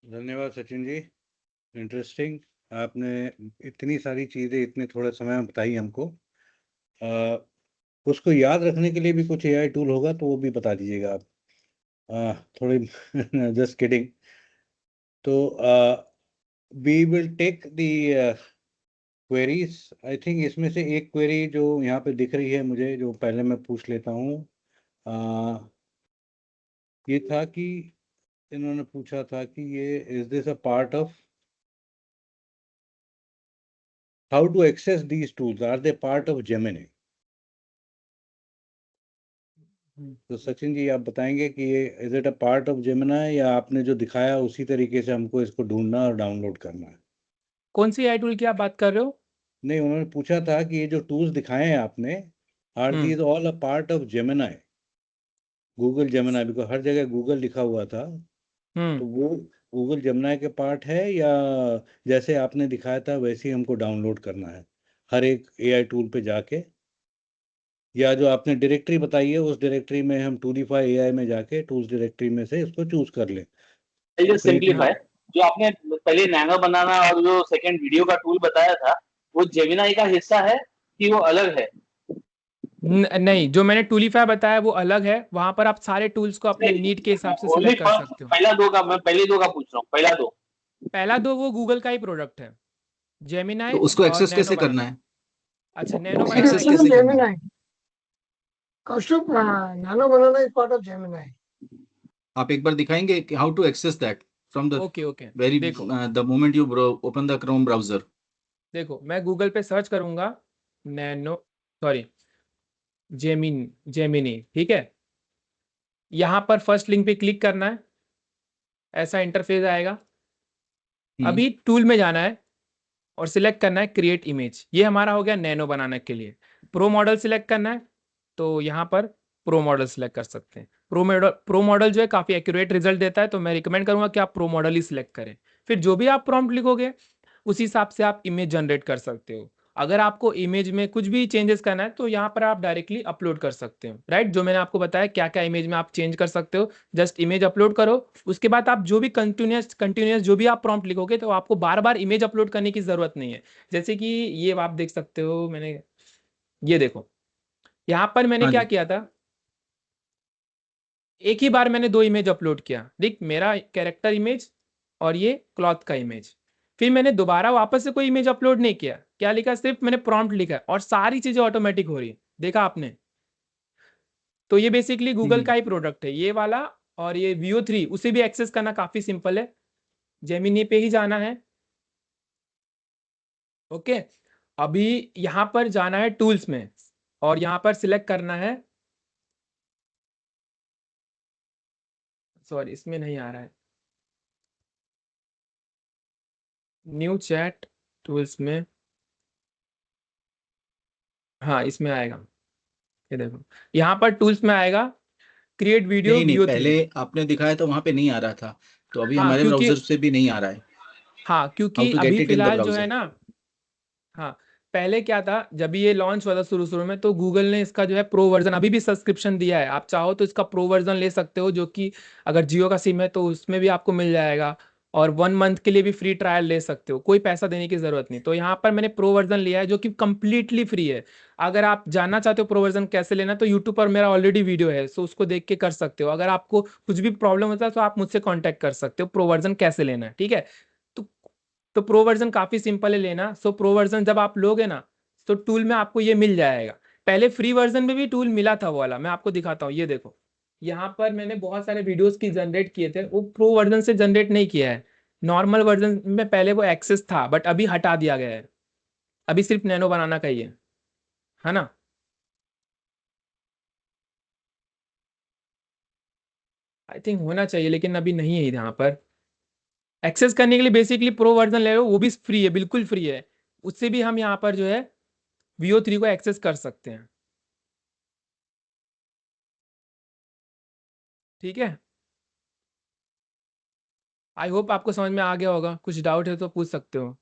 धन्यवाद सचिन जी, इंटरेस्टिंग। आपने इतनी सारी चीज़ें इतने थोड़े समय में बताई हमको। उसको याद रखने के लिए भी कुछ AI टूल होगा तो वो भी बता दीजिएगा आप। थोड़ी जस्ट किडिंग। तो we will take the queries. I think इसमें से एक क्वेरी जो यहाँ पे दिख रही है मुझे, जो पहले मैं पूछ लेता हूँ। ये था कि इन्होंने पूछा था कि ये is this a part of how to access these tools, are they part of Gemini? तो सचिन जी आप बताएंगे कि ये is it a part of Gemini, या आपने जो दिखाया उसी तरीके से हमको इसको ढूंढना और डाउनलोड करना है? कौन सी AI टूल की आप बात कर रहे हो? नहीं, उन्होंने पूछा था कि ये जो टूल्स दिखाए हैं आपने, are these all a part of Gemini, Google Gemini? Because हर जगह गूगल लिखा हुआ था, तो वो गूगल जेमिनी के पार्ट है, या जैसे आपने दिखाया था वैसे ही हमको डाउनलोड करना है हर एक AI टूल पे जाके, या जो आपने डायरेक्टरी बताई है उस डायरेक्टरी में हम टूलिफाई AI में जाके टूल्स डायरेक्टरी में से इसको चूज कर लें? सिंपलीफाई, जो आपने पहले नैनो बनाना और जो सेकंड वीडियो का टूल बताया था, वो जेमिनी का हिस्सा है कि वो अलग है? नहीं, जो मैंने टूलिफाई बताया वो अलग है। वहां पर आप सारे टूल्स को अपने नीड के हिसाब से ओनली सिलेक्ट कर फर्स्ट, सकते हो। पहला दो का मैं पहले दो का पूछ रहा हूँ, पहला दो। पहला दो वो गूगल का ही प्रोडक्ट है, जेमिनाई तो उसको और एक्सेस नैनो कैसे करना बनाना। है? अच्छा, नैनो एक्सेस बनाना कैसे करना है? Gemini. Kaustuv, Nano Banana is part of Gemini. आप एक बार दिखाएंगे कि how to access that from the okay okay, very देखो the moment you open the Chrome browser. देखो, मैं गूगल पे सर्च करूंगा नैनो, सॉरी, जेमिनी, ठीक है। यहाँ पर फर्स्ट लिंक पे क्लिक करना है, ऐसा इंटरफेस आएगा। अभी टूल में जाना है और सिलेक्ट करना है क्रिएट इमेज। ये हमारा हो गया नैनो बनाने के लिए। प्रो मॉडल सिलेक्ट करना है, तो यहाँ पर प्रो मॉडल सिलेक्ट कर सकते हैं। प्रो मॉडल जो है काफ़ी एक्यूरेट रिजल्ट देता है, तो मैं रिकमेंड करूंगा कि आप प्रो मॉडल ही सिलेक्ट करें। फिर जो भी आप प्रॉम्प्ट लिखोगे उस हिसाब से आप इमेज जनरेट कर सकते हो। अगर आपको इमेज में कुछ भी चेंजेस करना है तो यहाँ पर आप डायरेक्टली अपलोड कर सकते हो, राइट। जो मैंने आपको बताया क्या क्या इमेज में आप चेंज कर सकते हो, जस्ट इमेज अपलोड करो। उसके बाद आप जो भी कंटिन्यूस जो भी आप प्रॉम्प्ट लिखोगे तो आपको बार बार इमेज अपलोड करने की जरूरत नहीं है। जैसे कि ये आप देख सकते हो, मैंने ये देखो, यहाँ पर मैंने हाँ क्या जी। किया था, एक ही बार मैंने 2 इमेज अपलोड किया। देख, मेरा कैरेक्टर इमेज और ये क्लॉथ का इमेज। फिर मैंने दोबारा वापस से कोई इमेज अपलोड नहीं किया, क्या लिखा, सिर्फ मैंने प्रॉम्प्ट लिखा और सारी चीजें ऑटोमेटिक हो रही है, देखा आपने। तो ये बेसिकली गूगल का ही प्रोडक्ट है ये वाला। और ये VO3 उसे भी एक्सेस करना काफी सिंपल है, जेमिनी पे ही जाना है। ओके, अभी यहाँ पर जाना है टूल्स में और यहाँ पर सिलेक्ट करना है, सॉरी इसमें नहीं आ रहा है, न्यू चैट टूल्स में, हाँ इसमें आएगा, ये देखो यहाँ पर टूल्स में आएगा क्रिएट वीडियो नहीं नहीं, VO3। पहले आपने दिखाया तो वहां पे नहीं आ रहा था, तो अभी हाँ हमारे क्योंकि, ब्राउजर से भी नहीं आ रहा है। हाँ हाउ क्योंकि टू अभी गेट इट इन द फिलहाल जो है ब्राउजर? ना, हाँ पहले क्या था, जब ये लॉन्च हुआ था शुरू शुरू में, तो गूगल ने इसका जो है प्रो वर्जन अभी भी सब्सक्रिप्शन दिया है, आप चाहो तो इसका प्रो वर्जन ले सकते हो, जो कि अगर जियो का सिम है तो उसमें भी आपको मिल जाएगा, और 1 मंथ के लिए भी फ्री ट्रायल ले सकते हो, कोई पैसा देने की जरूरत नहीं। तो यहाँ पर मैंने प्रो वर्जन लिया है जो कि कंप्लीटली फ्री है। अगर आप जानना चाहते हो प्रो वर्जन कैसे लेना, तो यूट्यूब पर मेरा ऑलरेडी वीडियो है, सो उसको देख के कर सकते हो। अगर आपको कुछ भी प्रॉब्लम होता है तो आप मुझसे कॉन्टेक्ट कर सकते हो प्रो वर्जन कैसे लेना है, ठीक है। तो तो प्रो वर्जन काफी सिंपल है लेना। सो प्रो वर्जन जब आप लोगे ना, तो टूल में आपको ये मिल जाएगा। पहले फ्री वर्जन में भी टूल मिला था वो वाला, मैं आपको दिखाता हूँ, ये देखो यहाँ पर मैंने बहुत सारे वीडियोस की जनरेट किए थे, वो प्रो वर्जन से जनरेट नहीं किया है, नॉर्मल वर्जन में पहले वो एक्सेस था, बट अभी हटा दिया गया है, अभी सिर्फ नैनो बनाना का ही है ना। आई थिंक होना चाहिए, लेकिन अभी नहीं है यहाँ पर। एक्सेस करने के लिए बेसिकली प्रो वर्जन ले लो, वो भी फ्री है, बिल्कुल फ्री है, उससे भी हम यहाँ पर जो है VO3 को एक्सेस कर सकते हैं, ठीक है। आई होप आपको समझ में आ गया होगा, कुछ डाउट है तो पूछ सकते हो।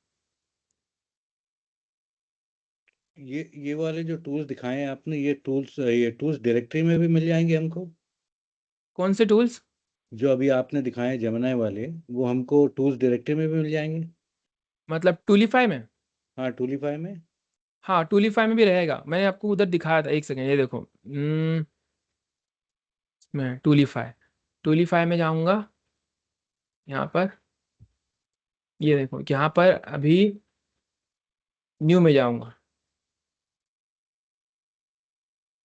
ये वाले जो टूल्स दिखाए हैं आपने, ये टूल्स डायरेक्टरी में भी मिल जाएंगे हमको? कौन से टूल्स? जो अभी आपने दिखाए जेमिनी वाले, वो हमको टूल्स डायरेक्टरी में भी मिल जाएंगे? मतलब टूलीफाई में? हाँ, टूलीफाई में। हाँ टूलीफाई में भी रहेगा, मैंने आपको उधर दिखाया था, एक सेकेंड, ये देखो मैं टूलीफाई, टूलीफाई में जाऊंगा, यहाँ पर ये देखो, यहाँ पर अभी न्यू में जाऊंगा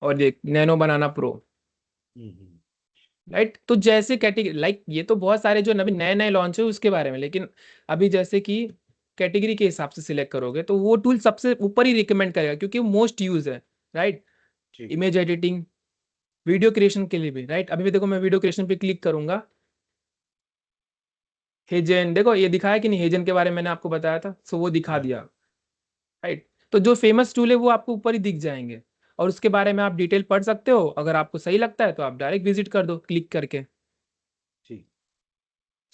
और देख नैनो बनाना प्रो, राइट। तो जैसे कैटेगरी, लाइक ये तो बहुत सारे जो अभी नए नए लॉन्च है उसके बारे में, लेकिन अभी जैसे कि कैटेगरी के हिसाब से सिलेक्ट करोगे तो वो टूल सबसे ऊपर ही रिकमेंड करेगा, क्योंकि वो मोस्ट यूज है, राइट। ठीक। इमेज एडिटिंग, वीडियो क्रिएशन के लिए भी, राइट। अभी भी देखो मैं वीडियो क्रिएशन पे क्लिक करूंगा, हेजन, देखो ये दिखाया कि नहीं, हेजन के बारे में मैंने आपको बताया था, सो वो दिखा हाँ। दिया, राइट। तो जो फेमस टूल है वो आपको ऊपर ही दिख जाएंगे, और उसके बारे में आप डिटेल पढ़ सकते हो, अगर आपको सही लगता है तो आप डायरेक्ट विजिट कर दो क्लिक करके। ठीक।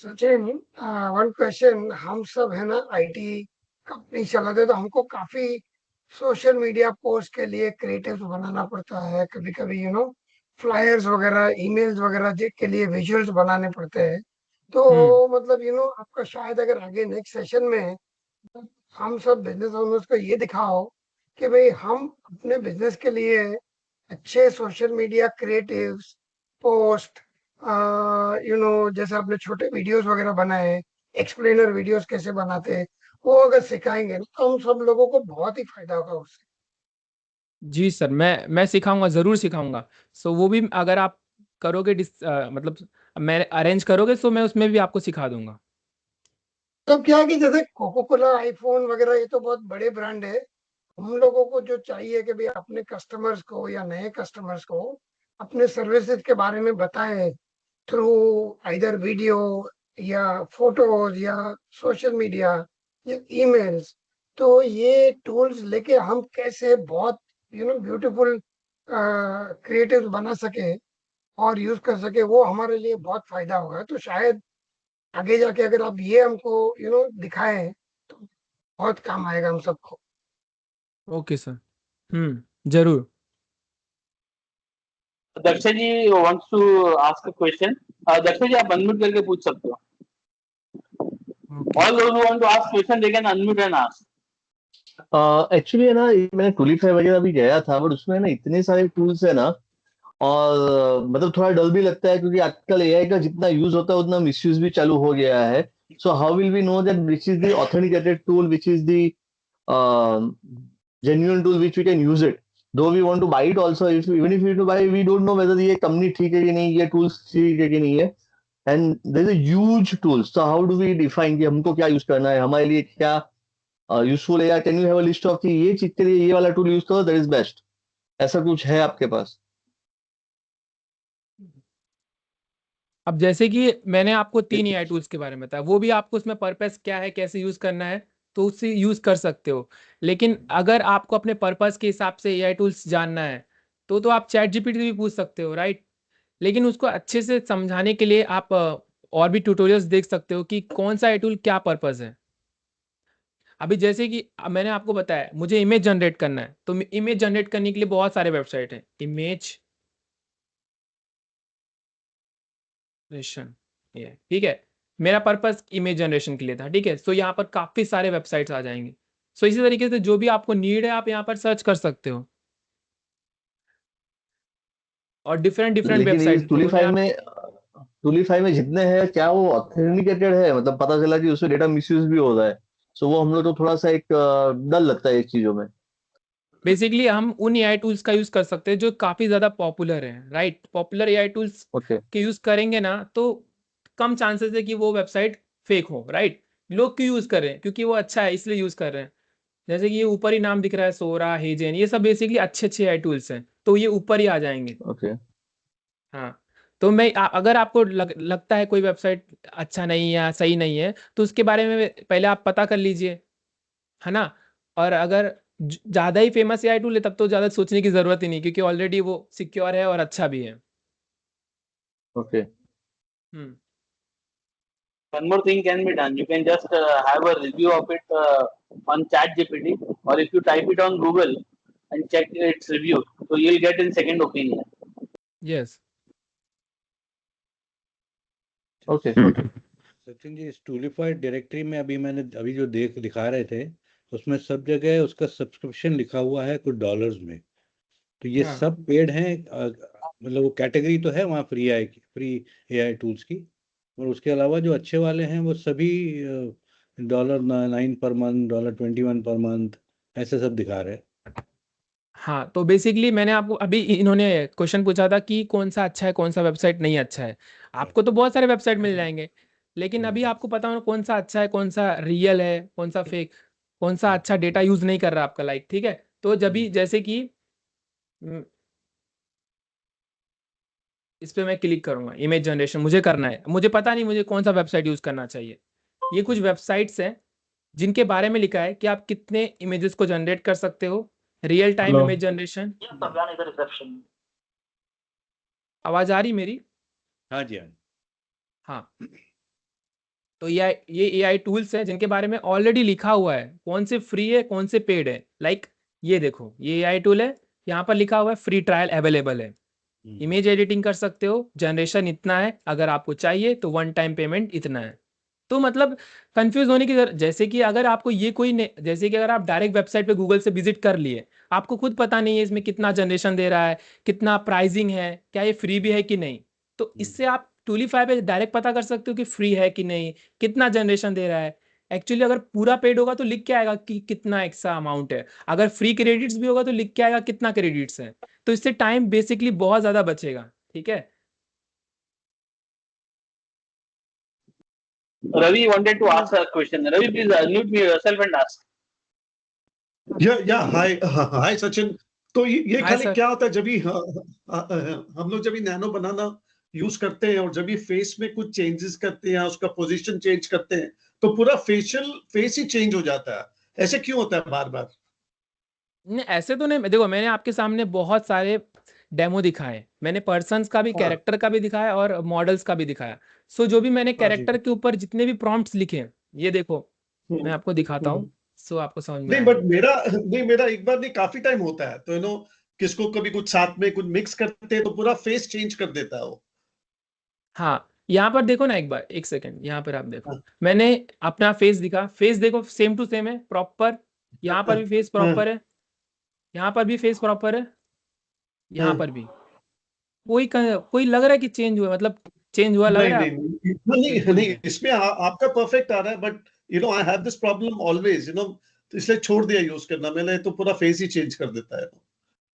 सचिन, वन क्वेश्चन, हम सब है ना आईटी कंपनी चलाते हैं, तो हमको काफी सोशल मीडिया पोस्ट के लिए क्रिएटिव बनाना पड़ता है, कभी कभी फ्लायर्स वगैरह, ईमेल्स वगैरह के लिए विजुअल्स बनाने पड़ते हैं। तो मतलब आपका शायद अगर आगे नेक्स्ट सेशन में हम सब बिजनेस ओनर्स को ये दिखाओ कि भाई हम अपने बिजनेस के लिए अच्छे सोशल मीडिया क्रिएटिव्स, पोस्ट, जैसे आपने छोटे वीडियोस वगैरह बनाए, एक्सप्लेनर वीडियोस कैसे बनाते हैं, वो अगर सिखाएंगे ना, तो हम सब लोगों को बहुत ही फायदा होगा उससे। जी सर, मैं सिखाऊंगा, जरूर सिखाऊंगा। सो वो भी अगर आप करोगे मतलब मैं अरेंज करोगे, सो मैं उसमें भी आपको सिखा दूंगा। तो क्या है कि जैसे कोको कोला, आईफोन वगैरह, ये तो बहुत बड़े ब्रांड है। हम लोगों को जो चाहिए कि भाई अपने कस्टमर्स को या नए कस्टमर्स को अपने सर्विसेज के बारे में बताएं, थ्रू आइदर वीडियो या फोटोज या सोशल मीडिया या ईमेल्स। तो ये टूल्स लेके हम कैसे बहुत ब्यूटीफुल क्रिएटिव बना सके और यूज कर सके, वो हमारे लिए बहुत फायदा होगा। तो शायद आगे जाके अगर आप ये हमको दिखाएं तो बहुत काम आएगा हम सबको। ओके सर, जरूर। Dakshin ji wants to ask a question. Dakshin ji आप अनम्यूट करके पूछ सकते हो। All those who want to ask question they can unmute and ask. Actually है ना, मैंने टूलीफाई वगैरह भी गया था, बट उसमें ना इतने सारे टूल्स है ना, और मतलब थोड़ा डर भी लगता है, क्योंकि आजकल एआई का जितना यूज होता है उतना मिसयूज भी चालू हो गया है। So how will we know that which is the authenticated tool, which is the genuine tool, which we can use it? Though we want to buy it also, even if we to buy, we don't know whether ये company ठीक है कि नहीं, ये tools ठीक है कि नहीं है. And there is a huge tool. So how do we define कि हमको क्या use करना है, हमारे लिए क्या useful है, या can you have a list of कि ये चीज के लिए ये वाला tool use करो, that is best. ऐसा कुछ है आपके पास? अब जैसे कि मैंने आपको 3 एआई टूल्स के बारे में बताया, वो भी आपको उसमें पर्पस क्या है, कैसे यूज करना है, तो उससे यूज कर सकते हो। लेकिन अगर आपको अपने पर्पस के हिसाब से एआई टूल्स जानना है, तो आप चैट जीपीटी से भी पूछ सकते हो, राइट? लेकिन उसको अच्छे से समझाने के लिए आप और भी ट्यूटोरियल्स देख सकते हो कि कौन सा एआई टूल क्या पर्पस है। अभी जैसे कि मैंने आपको बताया, मुझे इमेज जनरेट करना है, तो इमेज जनरेट करने के लिए बहुत सारे वेबसाइट हैं। इमेज जनरेशन, ये ठीक है, मेरा पर्पस इमेज जनरेशन के लिए था, ठीक है। सो यहाँ पर काफी सारे वेबसाइट्स आ जाएंगे। सो इसी तरीके से जो भी आपको नीड है, आप यहाँ पर सर्च कर सकते हो, और डिफरेंट लेकिन ये वेबसाइट टूलीफाई में जितने हैं, क्या वो ऑथेंटिकेटेड है? मतलब पता चला कि उससे डेटा मिसयूज भी हो रहा है, सो वो हम लोग तो थोड़ा सा एक डर लगता है इस चीजों में। बेसिकली हम उन एआई टूल्स का यूज कर सकते हैं जो काफी ज्यादा पॉपुलर है, right? Popular AI tools okay, के यूज करेंगे ना, तो कम चांसेस है कि वो वेबसाइट फेक हो, राइट? लोग क्यों यूज कर रहे हैं? क्योंकि वो अच्छा है, इसलिए यूज कर रहे हैं। जैसे कि ये ऊपर ही नाम दिख रहा है, सोरा, हेजेन, ये सब बेसिकली अच्छे एआई टूल्स हैं, तो ये ऊपर ही आ जाएंगे। ओके, हाँ, तो अगर आपको लगता है कोई वेबसाइट अच्छा नहीं है या सही नहीं है, तो उसके बारे में पहले आप पता कर लीजिए, है ना? और अगर ज्यादा ही फेमस एआई टूल है, तब तो ज्यादा सोचने की जरूरत ही नहीं, क्योंकि ऑलरेडी वो सिक्योर है और अच्छा भी है। Okay. Hmm One more thing can be done. You can just have a review of it on ChatGPT, or if you type it on Google and check its review, so you'll get in second opinion. Yes. Okay, Sachin ji, इस Toolified directory में अभी जो दिखा रहे थे, उसमें सब जगह उसका सब्सक्रिप्शन लिखा हुआ है कुछ डॉलर्स में। तो ये हाँ। सब पेड हैं, मतलब वो कैटेगरी तो है वहाँ फ्री एआई टूल्स की, और उसके अलावा जो अच्छे वाले हैं वो सभी $9 पर मंथ, $21 पर मंथ, ऐसे सब दिखा रहे हैं। हाँ, तो बेसिकली मैंने आपको अभी इन्होंने क्वेश्चन पूछा था कि कौन सा अच्छा है, कौन सा वेबसाइट नहीं अच्छा है। आपको तो बहुत सारे वेबसाइट मिल जाएंगे, लेकिन अभी आपको पता होना कौन सा अच्छा है, कौन सा रियल है, कौन सा फेक, कौन सा अच्छा डेटा यूज नहीं कर रहा आपका, लाइक, ठीक है। तो जब भी जैसे कि इस पे मैं क्लिक करूंगा, इमेज जनरेशन मुझे करना है, मुझे पता नहीं मुझे कौन सा वेबसाइट यूज करना चाहिए। ये कुछ वेबसाइट्स हैं जिनके बारे में लिखा है कि आप कितने इमेजेस को जनरेट कर सकते हो, रियल टाइम इमेज जनरेशन। आवाज आ रही मेरी? हाँ जी, हाँ। हाँ, तो ये एआई टूल्स हैं जिनके बारे में ऑलरेडी लिखा हुआ है कौन से फ्री है, कौन से पेड है। लाइक ये देखो, ये एआई टूल है, यहाँ पर लिखा हुआ है फ्री ट्रायल अवेलेबल है, इमेज एडिटिंग कर सकते हो, जनरेशन इतना है, अगर आपको चाहिए तो वन टाइम पेमेंट इतना है। तो मतलब कंफ्यूज होने की जैसे कि अगर आपको ये जैसे कि अगर आप डायरेक्ट वेबसाइट पे गूगल से विजिट कर लिए, आपको खुद पता नहीं है इसमें कितना जनरेशन दे रहा है, कितना प्राइसिंग है, क्या ये फ्री भी है कि नहीं, तो इससे आप टूलीफाई पे डायरेक्ट पता कर सकते हो कि फ्री है कि नहीं, कितना जनरेशन दे रहा है। एक्चुअली अगर पूरा पेड होगा तो लिख के आएगा कि कितना एक्स्ट्रा अमाउंट है, अगर फ्री क्रेडिट्स भी होगा तो लिख के आएगा कितना क्रेडिट्स है। तो इससे टाइम बेसिकली बहुत ज्यादा बचेगा, ठीक है। Ravi wanted to ask a question. Ravi, please unmute yourself and ask. हाय सचिन। तो ये हाय खाली सर। क्या होता है जब भी हम लोग जब भी नैनो बनाना यूज करते हैं और जब भी फेस में कुछ चेंजेस करते हैं, उसका पोजीशन चेंज करते हैं, तो पूरा फेस ही चेंज हो जाता है। ऐसे क्यों होता है बार बार? नहीं, ऐसे तो नहीं। देखो, मैंने आपके सामने बहुत सारे डेमो दिखाए, मैंने पर्सन्स का भी, हाँ, कैरेक्टर का भी दिखाया और मॉडल्स का भी दिखाया। सो जो भी मैंने हाँ जी। कैरेक्टर के ऊपर जितने भी प्रॉम्प्ट्स लिखे हैं, ये देखो हम्म, मैं आपको दिखाता हम्म। हूँ, सो आपको समझ में नहीं, आएगा। बट मेरा एक बार नहीं, काफी टाइम होता है, तो किसको कभी कुछ साथ में कुछ मिक्स करते हैं तो पूरा फेस चेंज कर देता है वो। हाँ, यहाँ पर देखो ना, एक बार, एक सेकंड, यहाँ पर आप देखो, हाँ, मैंने अपना फेस दिखा, फेस देखो सेम टू सेम है, प्रॉपर। यहाँ पर हाँ, भी फेस हाँ, प्रॉपर है, यहाँ पर भी फेस प्रॉपर है, यहाँ हाँ, पर भी कोई लग रहा है कि चेंज हुआ है, मतलब चेंज हुआ लग नहीं रहा है नहीं आपको? नहीं नहीं बिल्कुल नहीं, नहीं। इसमें आपका परफेक्ट आ रहा है, but I have this problem always, तो इसलिए छोड़ दिया यूज करना मैंने, तो पूरा फेस ही चेंज कर देता है।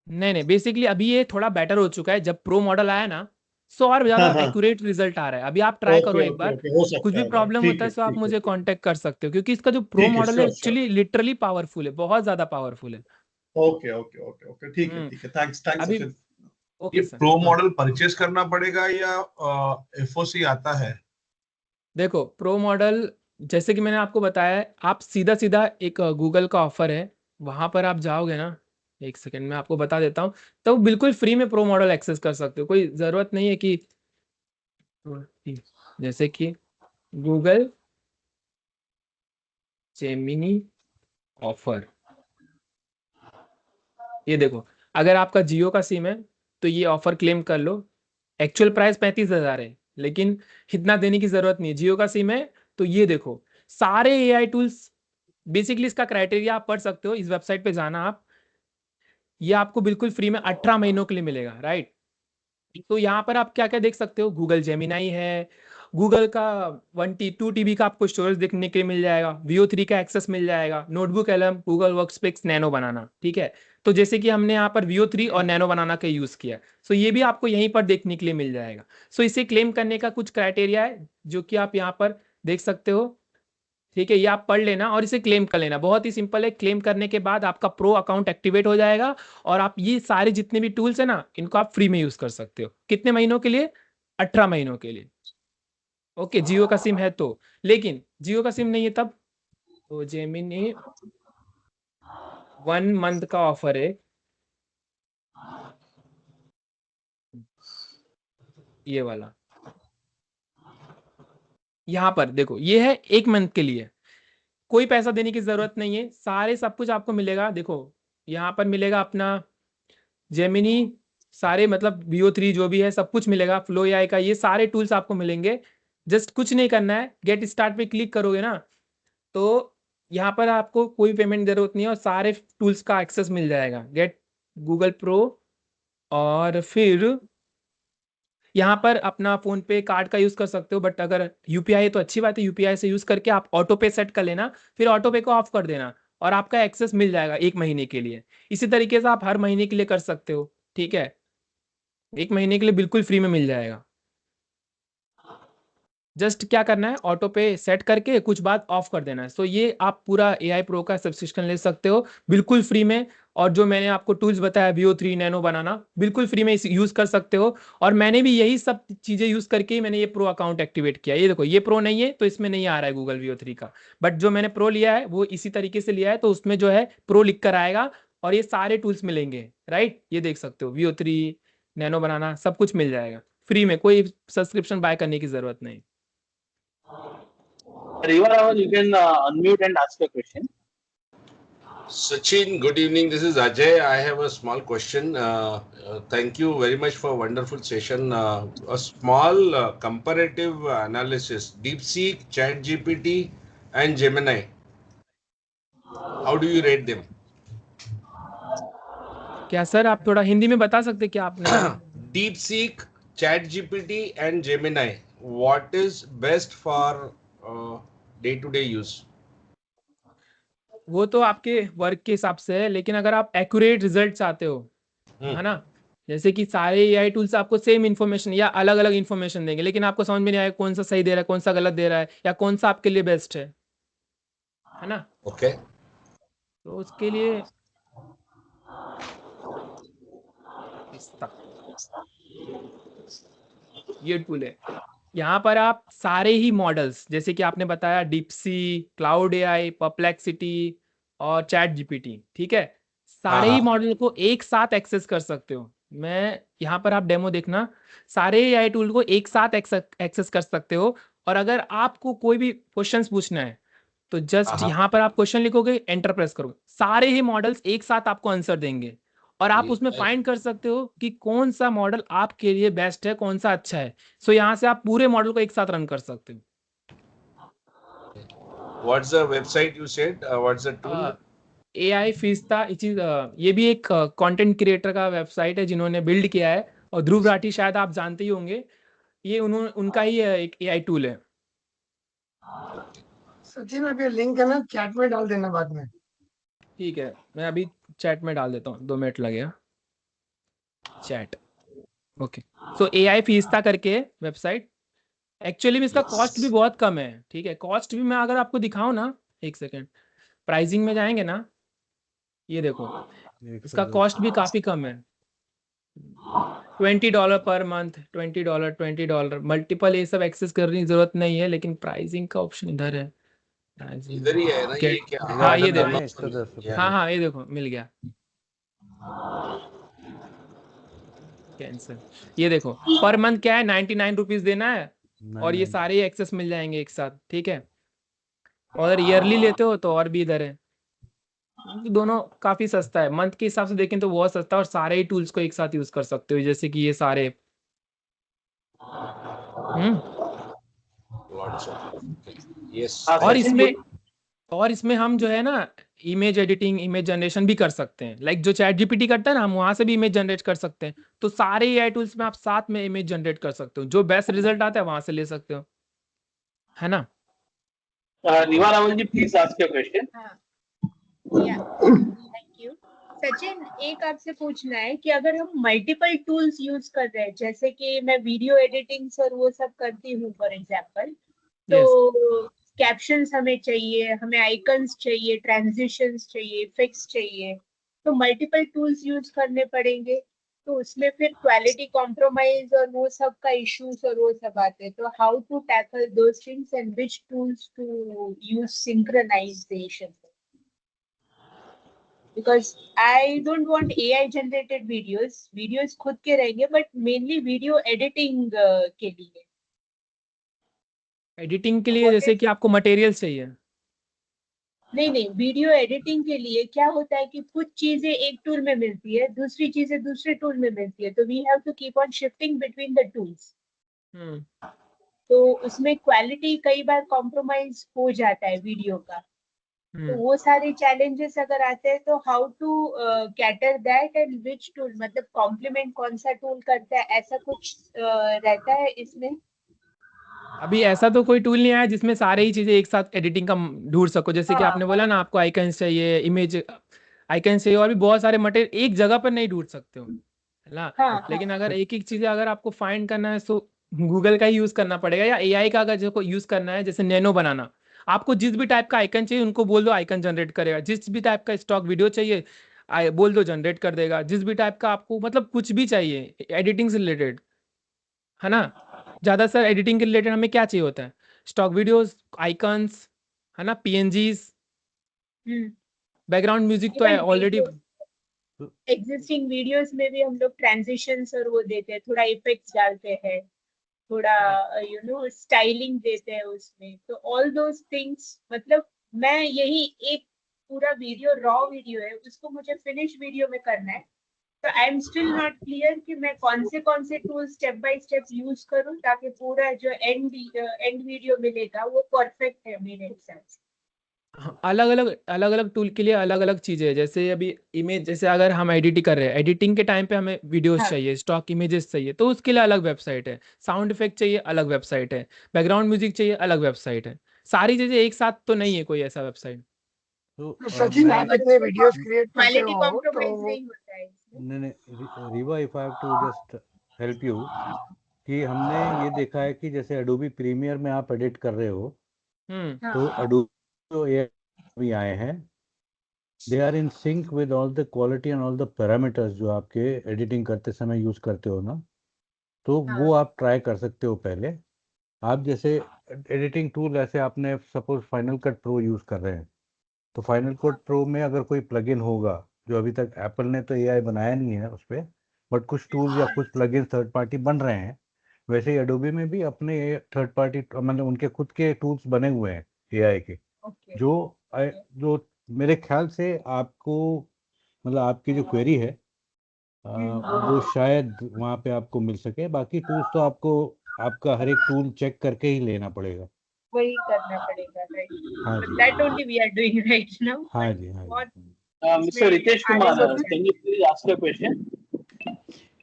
नहीं नहीं, बेसिकली अभी ये थोड़ा बेटर हो चुका है। जब प्रो मॉडल आया ना, सो और ज्यादा हाँ हाँ, एक्यूरेट रिजल्ट आ रहा है। अभी आप ट्राई करो ओके एक ओके बार। ओके, हो कुछ सकता भी है भाई, प्रॉब्लम ठीक होता है है तो आप ठीक है मुझे कांटेक्ट कर सकते हो, क्योंकि इसका जो प्रो ठीक है, मॉडल है sure sure, actually literally powerful है, बहुत ज्यादा पावरफुल है। ओके ओके ओके ओके, हम्म। ठीक है, थैंक्स थैंक्स अभी सचिन। ये okay sir. Pro model purchase करना पड़ेगा या एफओसी आता है? देखो प्रो मॉडल, जैसे कि मैंने आपको बताया है, आप सीधा सीधा एक गूगल का ऑफर है, वहां पर आप जाओगे ना, एक सेकंड में आपको बता देता हूँ, तो बिल्कुल फ्री में प्रो मॉडल एक्सेस कर सकते हो। कोई जरूरत नहीं है कि, जैसे कि गूगल जेमिनी ऑफर, ये देखो, अगर आपका जियो का सिम है तो ये ऑफर क्लेम कर लो। एक्चुअल प्राइस 35,000 है, लेकिन इतना देने की जरूरत नहीं है। जियो का सिम है तो ये देखो, सारे एआई टूल्स, बेसिकली इसका क्राइटेरिया आप पढ़ सकते हो, इस वेबसाइट पे जाना आप, ये आपको बिल्कुल फ्री में 18 महीनों के लिए मिलेगा, राइट। तो यहाँ पर आप क्या क्या देख सकते हो, गूगल जेमिनाई है, गूगल का 1 2 TB का आपको स्टोरेज देखने के लिए मिल जाएगा, VO3 का एक्सेस मिल जाएगा, Notebook LM, Google Workspace, Nano Banana, ठीक है। तो जैसे कि हमने यहाँ पर VO3 और नैनो बनाना का यूज किया, सो ये भी आपको यहीं पर देखने के लिए मिल जाएगा। सो इसे क्लेम करने का कुछ क्राइटेरिया है जो कि आप यहाँ पर देख सकते हो, ठीक है। ये आप पढ़ लेना और इसे क्लेम कर लेना, बहुत ही सिंपल है। क्लेम करने के बाद आपका प्रो अकाउंट एक्टिवेट हो जाएगा और आप ये सारे जितने भी टूल्स है ना, इनको आप फ्री में यूज कर सकते हो। कितने महीनों के लिए? 18 महीनों के लिए। ओके, जियो का सिम है तो, लेकिन जियो का सिम नहीं है तब तो जेमिनी 1 मंथ का ऑफर है, ये वाला। यहाँ पर देखो, ये है 1 मंथ के लिए, कोई पैसा देने की जरूरत नहीं है, सारे सब कुछ आपको मिलेगा। देखो यहाँ पर मिलेगा अपना जेमिनी, सारे मतलब VO3 जो भी है सब कुछ मिलेगा, फ्लो एआई का, ये सारे टूल्स आपको मिलेंगे। जस्ट कुछ नहीं करना है, गेट स्टार्ट पे क्लिक करोगे ना, तो यहाँ पर आपको कोई पेमेंट जरूरत नहीं है और सारे टूल्स का एक्सेस मिल जाएगा। गेट गूगल प्रो, और फिर यहाँ पर अपना फोन पे कार्ड का यूज कर सकते हो, बट अगर यूपीआई है तो अच्छी बात है, यूपीआई से यूज करके आप ऑटो पे सेट कर लेना, फिर ऑटो पे को ऑफ कर देना और आपका एक्सेस मिल जाएगा 1 महीने के लिए। इसी तरीके से आप हर महीने के लिए कर सकते हो, ठीक है। 1 महीने के लिए बिल्कुल फ्री में मिल जाएगा। जस्ट क्या करना है, ऑटो पे सेट करके कुछ बाद ऑफ कर देना है। सो ये आप पूरा एआई प्रो का सब्सक्रिप्शन ले सकते हो बिल्कुल फ्री में। और जो मैंने आपको टूल्स बताया, VO3 नैनो बनाना, बिल्कुल फ्री में यूज कर सकते हो। और मैंने भी यही सब चीजें यूज करके ही मैंने ये प्रो अकाउंट एक्टिवेट किया। ये देखो, ये प्रो नहीं है तो इसमें नहीं आ रहा है गूगल VO3 का, बट जो मैंने प्रो लिया है वो इसी तरीके से लिया है, तो उसमें जो है प्रो लिख कर आएगा और ये सारे टूल्स मिलेंगे, राइट। ये देख सकते हो, VO3 नैनो बनाना सब कुछ मिल जाएगा फ्री में, कोई सब्सक्रिप्शन बाय करने की जरूरत नहीं। Riva Raval, you can unmute and ask your question. Sachin, good evening. This is Ajay. I have a small question. Thank you very much for a wonderful session. A small comparative analysis. DeepSeek, ChatGPT, and Gemini. How do you rate them? क्या sir, आप थोड़ा हिंदी में बता सकते क्या आपने? DeepSeek, ChatGPT, and Gemini. What is best for day-to-day use? वो तो आपके वर्क के हिसाब से है, लेकिन अगर आप एक्यूरेट रिजल्ट चाहते हो, है ना, जैसे कि सारे एआई टूल्स आपको सेम इन्फॉर्मेशन या अलग अलग इन्फॉर्मेशन देंगे, लेकिन आपको समझ में नहीं आएगा कौन सा सही दे रहा है, कौन सा गलत दे रहा है, या कौन सा आपके लिए बेस्ट है ना। ओके। तो उसके लिए ये टूल है। यहाँ पर आप सारे ही मॉडल्स, जैसे कि आपने बताया डीपसी, क्लाउड एआई, परप्लेक्सिटी और चैट जीपीटी, ठीक है, सारे ही मॉडल को एक साथ एक्सेस कर सकते हो। मैं यहाँ पर आप डेमो देखना, सारे एआई टूल को एक साथ एक्सेस कर सकते हो। और अगर आपको कोई भी क्वेश्चंस पूछना है तो जस्ट यहाँ पर आप क्वेश्चन लिखोगे, एंटर प्रेस करोगे, सारे ही मॉडल्स एक साथ आपको आंसर देंगे और आप उसमें फाइंड कर सकते हो कि कौन सा मॉडल आपके लिए बेस्ट है, कौन सा अच्छा है। सो यहाँ से आप पूरे मॉडल को एक साथ रन कर सकते हो। What's the website you said? What's the tool? AI Fiesta, ये भी एक कंटेंट क्रिएटर का वेबसाइट है जिन्होंने बिल्ड किया है, और ध्रुव राठी शायद आप जानते ही होंगे। ये उनका ही एक एआई टूल है। सचिन अभी लिंक है ना चैट में डाल देना बाद में। ठीक है, मैं अभी चैट में डाल देता हूँ, 2 मिनट लगेगा। Chat, okay. सो एआई फीस्टा करके वेबसाइट, एक्चुअली में इसका कॉस्ट भी बहुत कम है। ठीक है, कॉस्ट भी मैं अगर आपको दिखाऊं ना, एक सेकेंड, प्राइसिंग में जाएंगे ना, ये देखो इसका कॉस्ट भी काफ़ी कम है। $20 पर मंथ, $20 मल्टीपल ये सब एक्सेस करने की जरूरत नहीं है, लेकिन प्राइसिंग का ऑप्शन इधर है। इधर ही है ना ये क्या? हाँ ये इधर देखो, है, 110 रुपए। हाँ ये देखो मिल गया, कैंसिल। ये देखो पर मंथ क्या है, 99 रुपीज देना है और ये सारे एक्सेस मिल जाएंगे एक साथ। ठीक है, और अगर ईयरली लेते हो तो और भी इधर है, दोनों काफी सस्ता है। मंथ के हिसाब से देखें तो बहुत सस्ता है और सारे ही टूल्स को एक साथ यूज कर सकते हो, जैसे कि ये सारे। यस, और इसमें हम जो है ना इमेज एडिटिंग, इमेज जनरेशन भी कर सकते हैं। लाइक जो चैट जीपीटी करता है ना, हम वहां से भी इमेज जनरेट कर सकते हैं। तो सारे एआई टूल्स में आप साथ में इमेज जनरेट कर सकते हो, जो बेस्ट रिजल्ट आता है वहां से ले सकते हो, है ना। Riva Raval ji, please ask your question. Thank you. Sachin, एक आपसे पूछना है कि अगर हम मल्टीपल टूल्स यूज कर रहे हैं, जैसे कि मैं वीडियो एडिटिंग और वो सब करती हूँ फॉर एग्जांपल, तो कैप्शंस हमें चाहिए, हमें आइकन्स चाहिए, ट्रांजिशंस चाहिए, इफेक्ट्स चाहिए, तो मल्टीपल टूल्स यूज करने पड़ेंगे। तो उसमें फिर क्वालिटी कॉम्प्रोमाइज और वो सब का इश्यूज और वो सब आते हैं। तो how to tackle those things and which tools to use synchronization? Because I don't want AI generated videos खुद के रहेंगे, but mainly video editing के लिए। एडिटिंग के लिए जैसे कि आपको मटेरियल्स चाहिए? नहीं, वीडियो एडिटिंग के लिए क्या होता है कि कुछ चीजें एक टूल में मिलती है, दूसरी चीजें दूसरे टूल में मिलती है, तो we have to keep on shifting between the tools. तो उसमें क्वालिटी कई बार कॉम्प्रोमाइज हो जाता है वीडियो का। तो वो सारे चैलेंजेस अगर आते हैं तो how to cater that and which tool, मतलब कॉम्प्लीमेंट कौन सा टूल करता है, ऐसा कुछ रहता है इसमें? अभी ऐसा तो कोई टूल नहीं आया जिसमें सारे ही चीजें एक साथ एडिटिंग का ढूंढ सको। जैसे कि आपने बोला ना, आपको आइकन्स चाहिए, इमेज आइकन्स चाहिए, और भी बहुत सारे मटेरियल एक जगह पर नहीं ढूंढ सकते हो, है ना। लेकिन अगर एक एक चीजें अगर आपको फाइंड करना है तो गूगल का ही यूज करना पड़ेगा, या एआई का अगर जो यूज करना है, जैसे नैनो बनाना, आपको जिस भी टाइप का आइकन चाहिए उनको बोल दो, आइकन जनरेट करेगा। जिस भी टाइप का स्टॉक वीडियो चाहिए बोल दो, जनरेट कर देगा। जिस भी टाइप का आपको मतलब कुछ भी चाहिए एडिटिंग से रिलेटेड, है ना। ज्यादा सर एडिटिंग के रिलेटेड हमें क्या चाहिए होता है? स्टॉक वीडियोस, आइकन्स, है ना, पीएनजीज, बैकग्राउंड म्यूजिक तो है ऑलरेडी। एग्जिस्टिंग वीडियोस में भी हम लोग ट्रांजिशंस और वो देते हैं, थोड़ा इफेक्ट्स डालते हैं, थोड़ा स्टाइलिंग देते हैं उसमें। तो ऑल दोस थिंग्स, मतलब मैं यही एक पूरा वीडियो रॉ वीडियो है, उसको मुझे फिनिश वीडियो में करना है। तो I am still not clear कि मैं कौन से tool step by step use करूं ताकि पूरा जो एंड वीडियो मिलेगा वो परफेक्ट है मेरे हिसाब से। अलग अलग टूल के लिए अलग अलग चीजें है। जैसे अभी इमेज, जैसे अगर हम एडिटिंग कर रहे हैं, एडिटिंग के टाइम पे हमें वीडियोस चाहिए, स्टॉक इमेजेस चाहिए, तो उसके लिए अलग वेबसाइट है। साउंड इफेक्ट चाहिए, अलग वेबसाइट है। बैकग्राउंड म्यूजिक चाहिए, अलग वेबसाइट है। सारी चीजें एक साथ तो नहीं है कोई ऐसा वेबसाइट। तो सचिन, आप इतने वीडियोस क्रिएट करते क्वालिटी हो कॉम्प्रोमाइज तो नहीं होता है इसमें। नहीं, Reeva, if I have to just help you, कि हमने ये देखा है कि जैसे एडोबी प्रीमियर में आप एडिट कर रहे हो, तो एडोबी जो ये भी आए हैं, they are in sync with all the quality and all the parameters जो आपके एडिटिंग करते समय यूज करते हो ना, तो वो आप ट्राई कर सकते हो पहले। आप जैसे एडिटिंग टूल, ऐसे आपने suppose final cut pro use कर रहे हैं, तो फाइनल कट प्रो में अगर कोई प्लगइन होगा, जो अभी तक एप्पल ने तो एआई बनाया नहीं है उस पर, बट कुछ टूल्स या कुछ प्लगइन थर्ड पार्टी बन रहे हैं, वैसे ही एडोबी में भी अपने थर्ड पार्टी मतलब उनके खुद के टूल्स बने हुए हैं एआई के, जो मेरे ख्याल से आपको, मतलब आपकी जो क्वेरी है वो शायद वहाँ पे आपको मिल सके। बाकी टूल्स तो आपको आपका हर एक टूल चेक करके ही लेना पड़ेगा। वही करना पड़ेगा, राइट? हाँ But ji, that only we are doing right now. हाँ जी, हाँ What ji. Mr. Ritesh Kumar, can you please ask your question?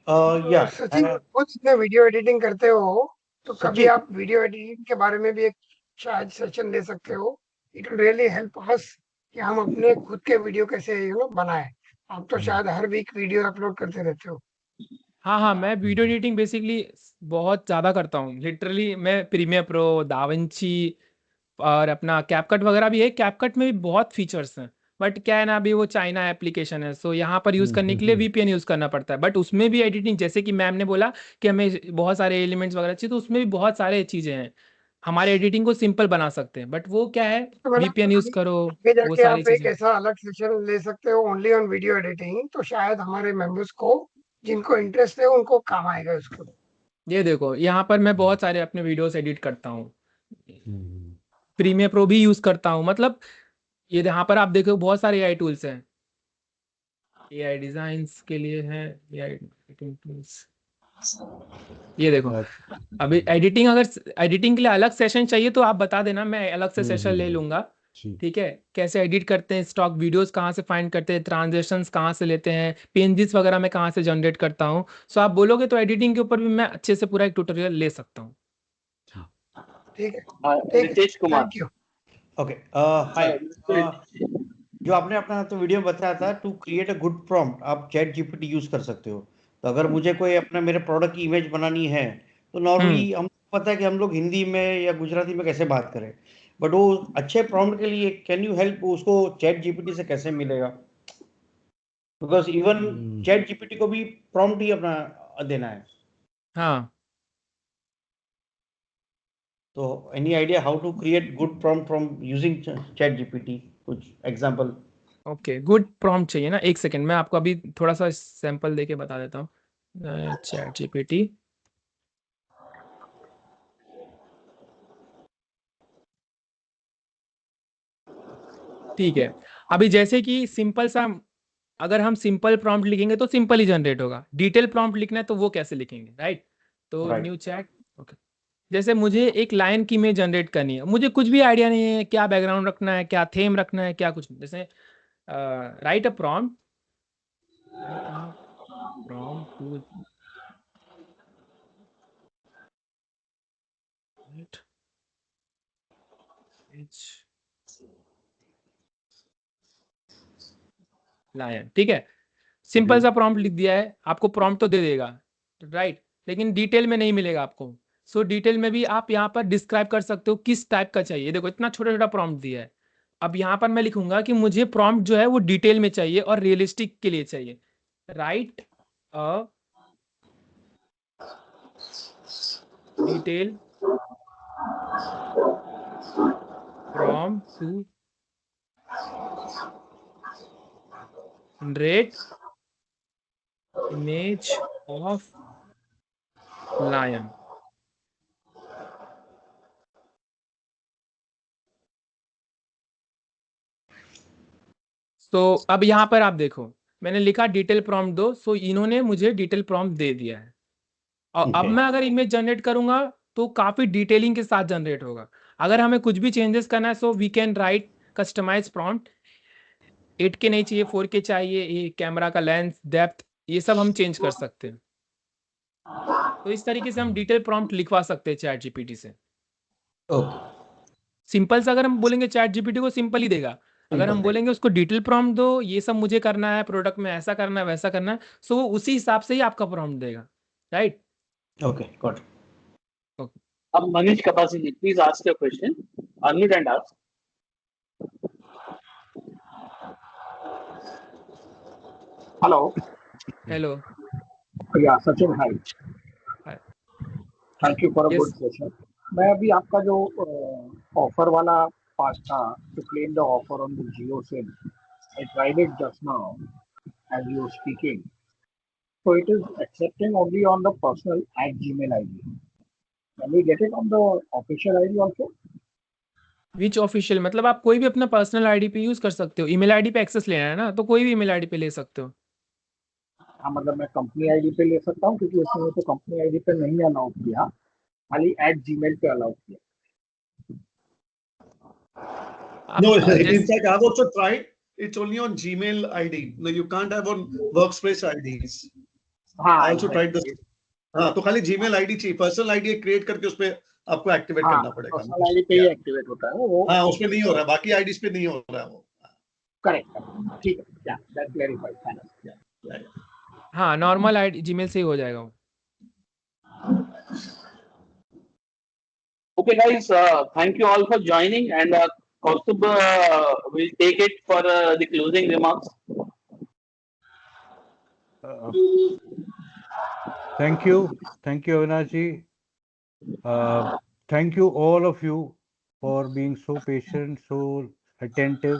Sachin, खुद इतने वीडियो एडिटिंग करते हो तो कभी आप वीडियो एडिटिंग के बारे में भी एक शायद सेशन ले सकते हो। It will really help us कि हम अपने खुद के वीडियो कैसे बनाएं। आप तो शायद हर वीक वीडियो अपलोड करते रहते हो। हाँ, मैं वीडियो एडिटिंग बेसिकली बहुत ज़्यादा करता हूँ। लिटरली मैं प्रीमियर प्रो, दाविंची और अपना कैपकट वगैरह भी है। कैपकट में भी बहुत फीचर्स हैं, बट क्या है ना, अभी वो चाइना एप्लीकेशन है, सो यहाँ पर यूज़ करने के लिए वीपीएन यूज़ करना पड़ता है। बट उसमें भी एडिटिंग, जैसे कि मैम ने बोला कि हमें बहुत सारे एलिमेंट्स वगैरह चाहिए, तो उसमें भी बहुत सारे चीज़ें हैं हमारे एडिटिंग को सिंपल बना सकते हैं। बट वो क्या है, तो मैडम वीपीएन यूज़ करो, आगे वो जाके सारी आप एक चीज़ें। ऐसा अलग सेशन ले सकते हो ओनली ऑन वीडियो एडिटिंग, तो शायद हमारे मेंबर्स को जिनको इंटरेस्ट है उनको काम आएगा उसको। ये देखो, यहाँ पर मैं बहुत सारे अपने वीडियोस एडिट करता हूँ, प्रीमियर प्रो भी यूज़ करता हूँ। मतलब ये यहाँ पर आप देखो बहुत सारे एआई टूल्स हैं। एआई डिजाइन्स के लिए हैं एआई टूल्स। ये देखो, अभी एडिटिंग, अगर एडिटिंग के लिए अलग सेशन चाहिए तो आप बता देना, मैं अलग से सेशन ले लूंगा। ठीक है, कैसे एडिट करते हैं, स्टॉक वीडियोस कहाँ से फाइंड करते हैं, ट्रांजेक्शंस कहाँ से लेते हैं, पेजेस वगैरह मैं कहाँ से जनरेट करता हूँ। सो आप बोलोगे तो एडिटिंग के ऊपर भी मैं अच्छे से पूरा एक ट्यूटोरियल ले सकता हूँ। ठीक है, Ritesh Kumar. Thank you. Okay, hi. जो आपने अपना तो वीडियो में बताया था, to create a good prompt आप चैट जीपीटी यूज कर सकते हो। तो अगर मुझे कोई अपना मेरे प्रोडक्ट की इमेज बनानी है, तो नॉर्मली हम पता है कि हम लोग हिंदी में या गुजराती में कैसे बात करें, बट वो अच्छे प्रॉम्प्ट के लिए कैन यू हेल्प, उसको चैट जीपीटी से कैसे मिलेगा? बिकॉज इवन चैट जीपीटी को भी प्रॉम्प्ट ही अपना देना है। हाँ, तो any idea how to create good prompt from using ChatGPT? कुछ एग्जांपल। ओके, गुड प्रॉम्प्ट चाहिए ना, एक सेकंड मैं आपको अभी थोड़ा सा सैंपल देके बता देता हूँ। चैट जीपीटी, ठीक है। अभी जैसे कि सिंपल सा, अगर हम सिंपल प्रॉम्प्ट लिखेंगे तो सिंपल ही जनरेट होगा। डिटेल प्रॉम्प्ट लिखना है तो वो कैसे लिखेंगे, राइट? तो न्यू चैट, ओके। जैसे मुझे एक लाइन की इमेज जनरेट करनी है, मुझे कुछ भी आइडिया नहीं है, क्या बैकग्राउंड रखना है, क्या थीम रखना है, क्या कुछ। जैसे write a prompt to lion, ठीक है। सिंपल सा प्रॉम्प्ट लिख दिया है, आपको प्रॉम्प्ट तो दे देगा, राइट? लेकिन डिटेल में नहीं मिलेगा आपको। सो डिटेल में भी आप यहाँ पर डिस्क्राइब कर सकते हो किस टाइप का चाहिए। देखो, इतना छोटा छोटा प्रॉम्प्ट दिया है। अब यहाँ पर मैं लिखूंगा कि मुझे प्रॉम्प्ट जो है वो डिटेल में चाहिए और रियलिस्टिक के लिए चाहिए। Write a detail prompt to generate image of lion. तो अब यहाँ पर आप देखो, मैंने लिखा डिटेल प्रॉम्प्ट दो, सो इन्होंने मुझे डिटेल प्रॉम्प्ट दे दिया है। और अब मैं अगर इमेज जनरेट करूंगा तो काफी डिटेलिंग के साथ जनरेट होगा। अगर हमें कुछ भी चेंजेस करना है, so we can write customize prompt. 8K नहीं चाहिए, 4K चाहिए, ये कैमरा का लेंस, डेप्थ, ये सब हम चेंज कर सकते हैं। तो इस तरीके से हम डिटेल प्रॉम्प्ट लिखवा सकते हैं चैट जीपीटी से। सिंपल से अगर हम बोलेंगे चैट जीपीटी को, सिंपल ही देगा। अगर हम बोलेंगे उसको डिटेल प्रॉम्प्ट दो, ये सब मुझे करना है, प्रोडक्ट में ऐसा करना है, वैसा करना है, सो वो उसी हिसाब से ही आपका प्रॉम्प्ट देगा, राइट? Okay, got. अब Manish Kapasi ji, please ask your question, unmute and ask. Hello. Hello. Yeah Sachin, hi. Hi. Thank you for a good session. मैं अभी आपका जो ऑफर वाला पार्ट था, to claim the offer on the Jio sim, I tried it just now as you were speaking, so it is accepting only on the personal @gmail ID. Can we get it on the official ID also? Which official मतलब आप कोई भी अपना personal ID पे use कर सकते हो। Email ID पे एक्सेस लेना है ना, तो कोई भी ईमेल आईडी पे ले सकते हो। हाँ, मतलब मैं कंपनी आईडी पे ले सकता हूँ, क्योंकि उसने तो कंपनी आईडी पे नहीं अलाउ किया, खाली @gmail पे अलाउ किया। No, in fact, I've also tried. It's only on Gmail ID. No, you can't have on workspace IDs. हाँ, I also tried this. हाँ, तो खाली जीमेल आईडी चाहिए, पर्सनल आईडी क्रिएट करके उस पे आपको एक्टिवेट हाँ, करना पड़ेगा। पर्सनल आईडी पे ही एक्टिवेट होता है वो। हाँ, उसमें नहीं हो रहा, बाकी आईडीज पे नहीं हो रहा है वो। करेक्ट, ठीक है, या दैट क्लैरिफाइड, थैंक्स। हाँ, नॉर्मल आईडी जीमेल से ही हो जाएगा वो। Okay, guys, thank you all for joining, and Kaustubh will take it for the closing remarks. Thank you, Avinash ji. Thank you all of you for being so patient, so attentive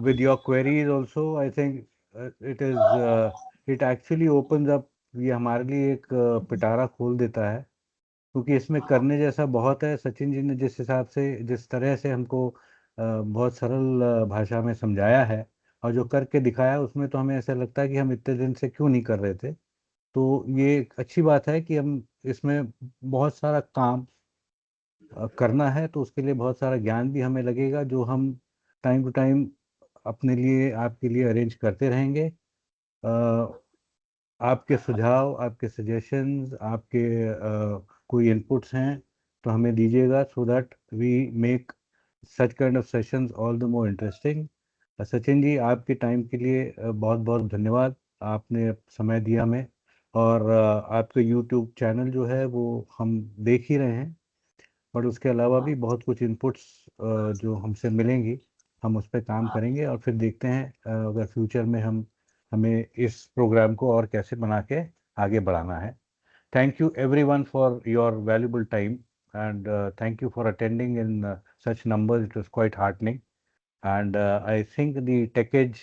with your queries. Also, I think it actually opens up, ये हमारे लिए एक पिटारा खोल देता है, क्योंकि इसमें करने जैसा बहुत है। सचिन जी ने जिस हिसाब से, जिस तरह से हमको बहुत सरल भाषा में समझाया है और जो करके दिखाया, उसमें तो हमें ऐसा लगता है कि हम इतने दिन से क्यों नहीं कर रहे थे। तो ये एक अच्छी बात है कि हम इसमें बहुत सारा काम करना है, तो उसके लिए बहुत सारा ज्ञान भी हमें लगेगा, जो हम टाइम टू टाइम अपने लिए, आपके लिए अरेंज करते रहेंगे। आपके सुझाव, आपके सजेशंस, आपके कोई इनपुट्स हैं तो हमें दीजिएगा, so that we make such kind of sessions all the more interesting. Sachin ji, आपके टाइम के लिए बहुत बहुत धन्यवाद, आपने समय दिया हमें। और आपके यूट्यूब चैनल जो है वो हम देख ही रहे हैं, बट उसके अलावा भी बहुत कुछ इनपुट्स जो हमसे मिलेंगी, हम उस पर काम करेंगे और फिर देखते हैं अगर फ्यूचर में हमें इस प्रोग्राम को और कैसे बना के आगे बढ़ाना है। Thank you everyone for your valuable time, and thank you for attending in such numbers. It was quite heartening, and I think the Tech Edge,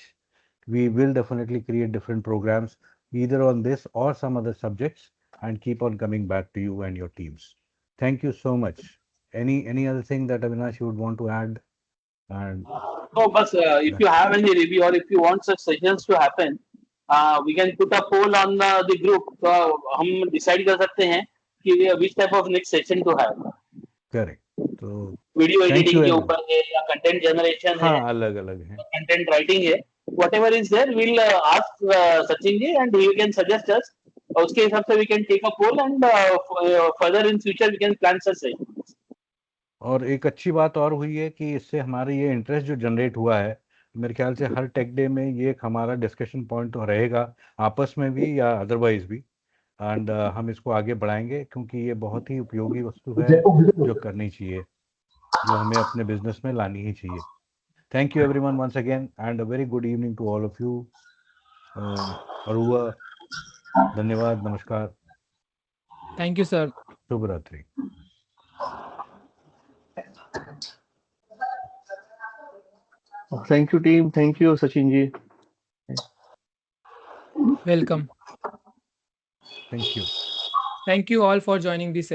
we will definitely create different programs either on this or some other subjects, and keep on coming back to you and your teams. Thank you so much. Any other thing that Avinash you would want to add? And So, but if you have any review or if you want such sessions to happen, we can put a poll on the group. So हम decide कर सकते हैं कि which type of next session to have. correct. तो video thank editing you के everyone. ऊपर है या कंटेंट जनरेशन है, हाँ, अलग अलग है। कंटेंट राइटिंग है, whatever is there, we'll ask Sachin ji and he can suggest us. उसके हिसाब से we can take a poll and further in future we can plan such sessions. और एक अच्छी बात और हुई है कि इससे हमारा ये इंटरेस्ट जो जनरेट हुआ है, मेरे ख्याल से हर टेक डे में ये एक हमारा डिस्कशन पॉइंट तो रहेगा, आपस में भी या अदरवाइज भी, एंड हम इसको आगे बढ़ाएंगे, क्योंकि ये बहुत ही उपयोगी वस्तु है जो करनी चाहिए, जो हमें अपने बिजनेस में लानी ही चाहिए। Thank you everyone once again, and a very good evening to all of you. अरुआ, धन्यवाद, नमस्कार, थैंक यू सर। शुभ रात्रि। Thank you team, thank you Sachin ji. Welcome. Thank you. Thank you all for joining this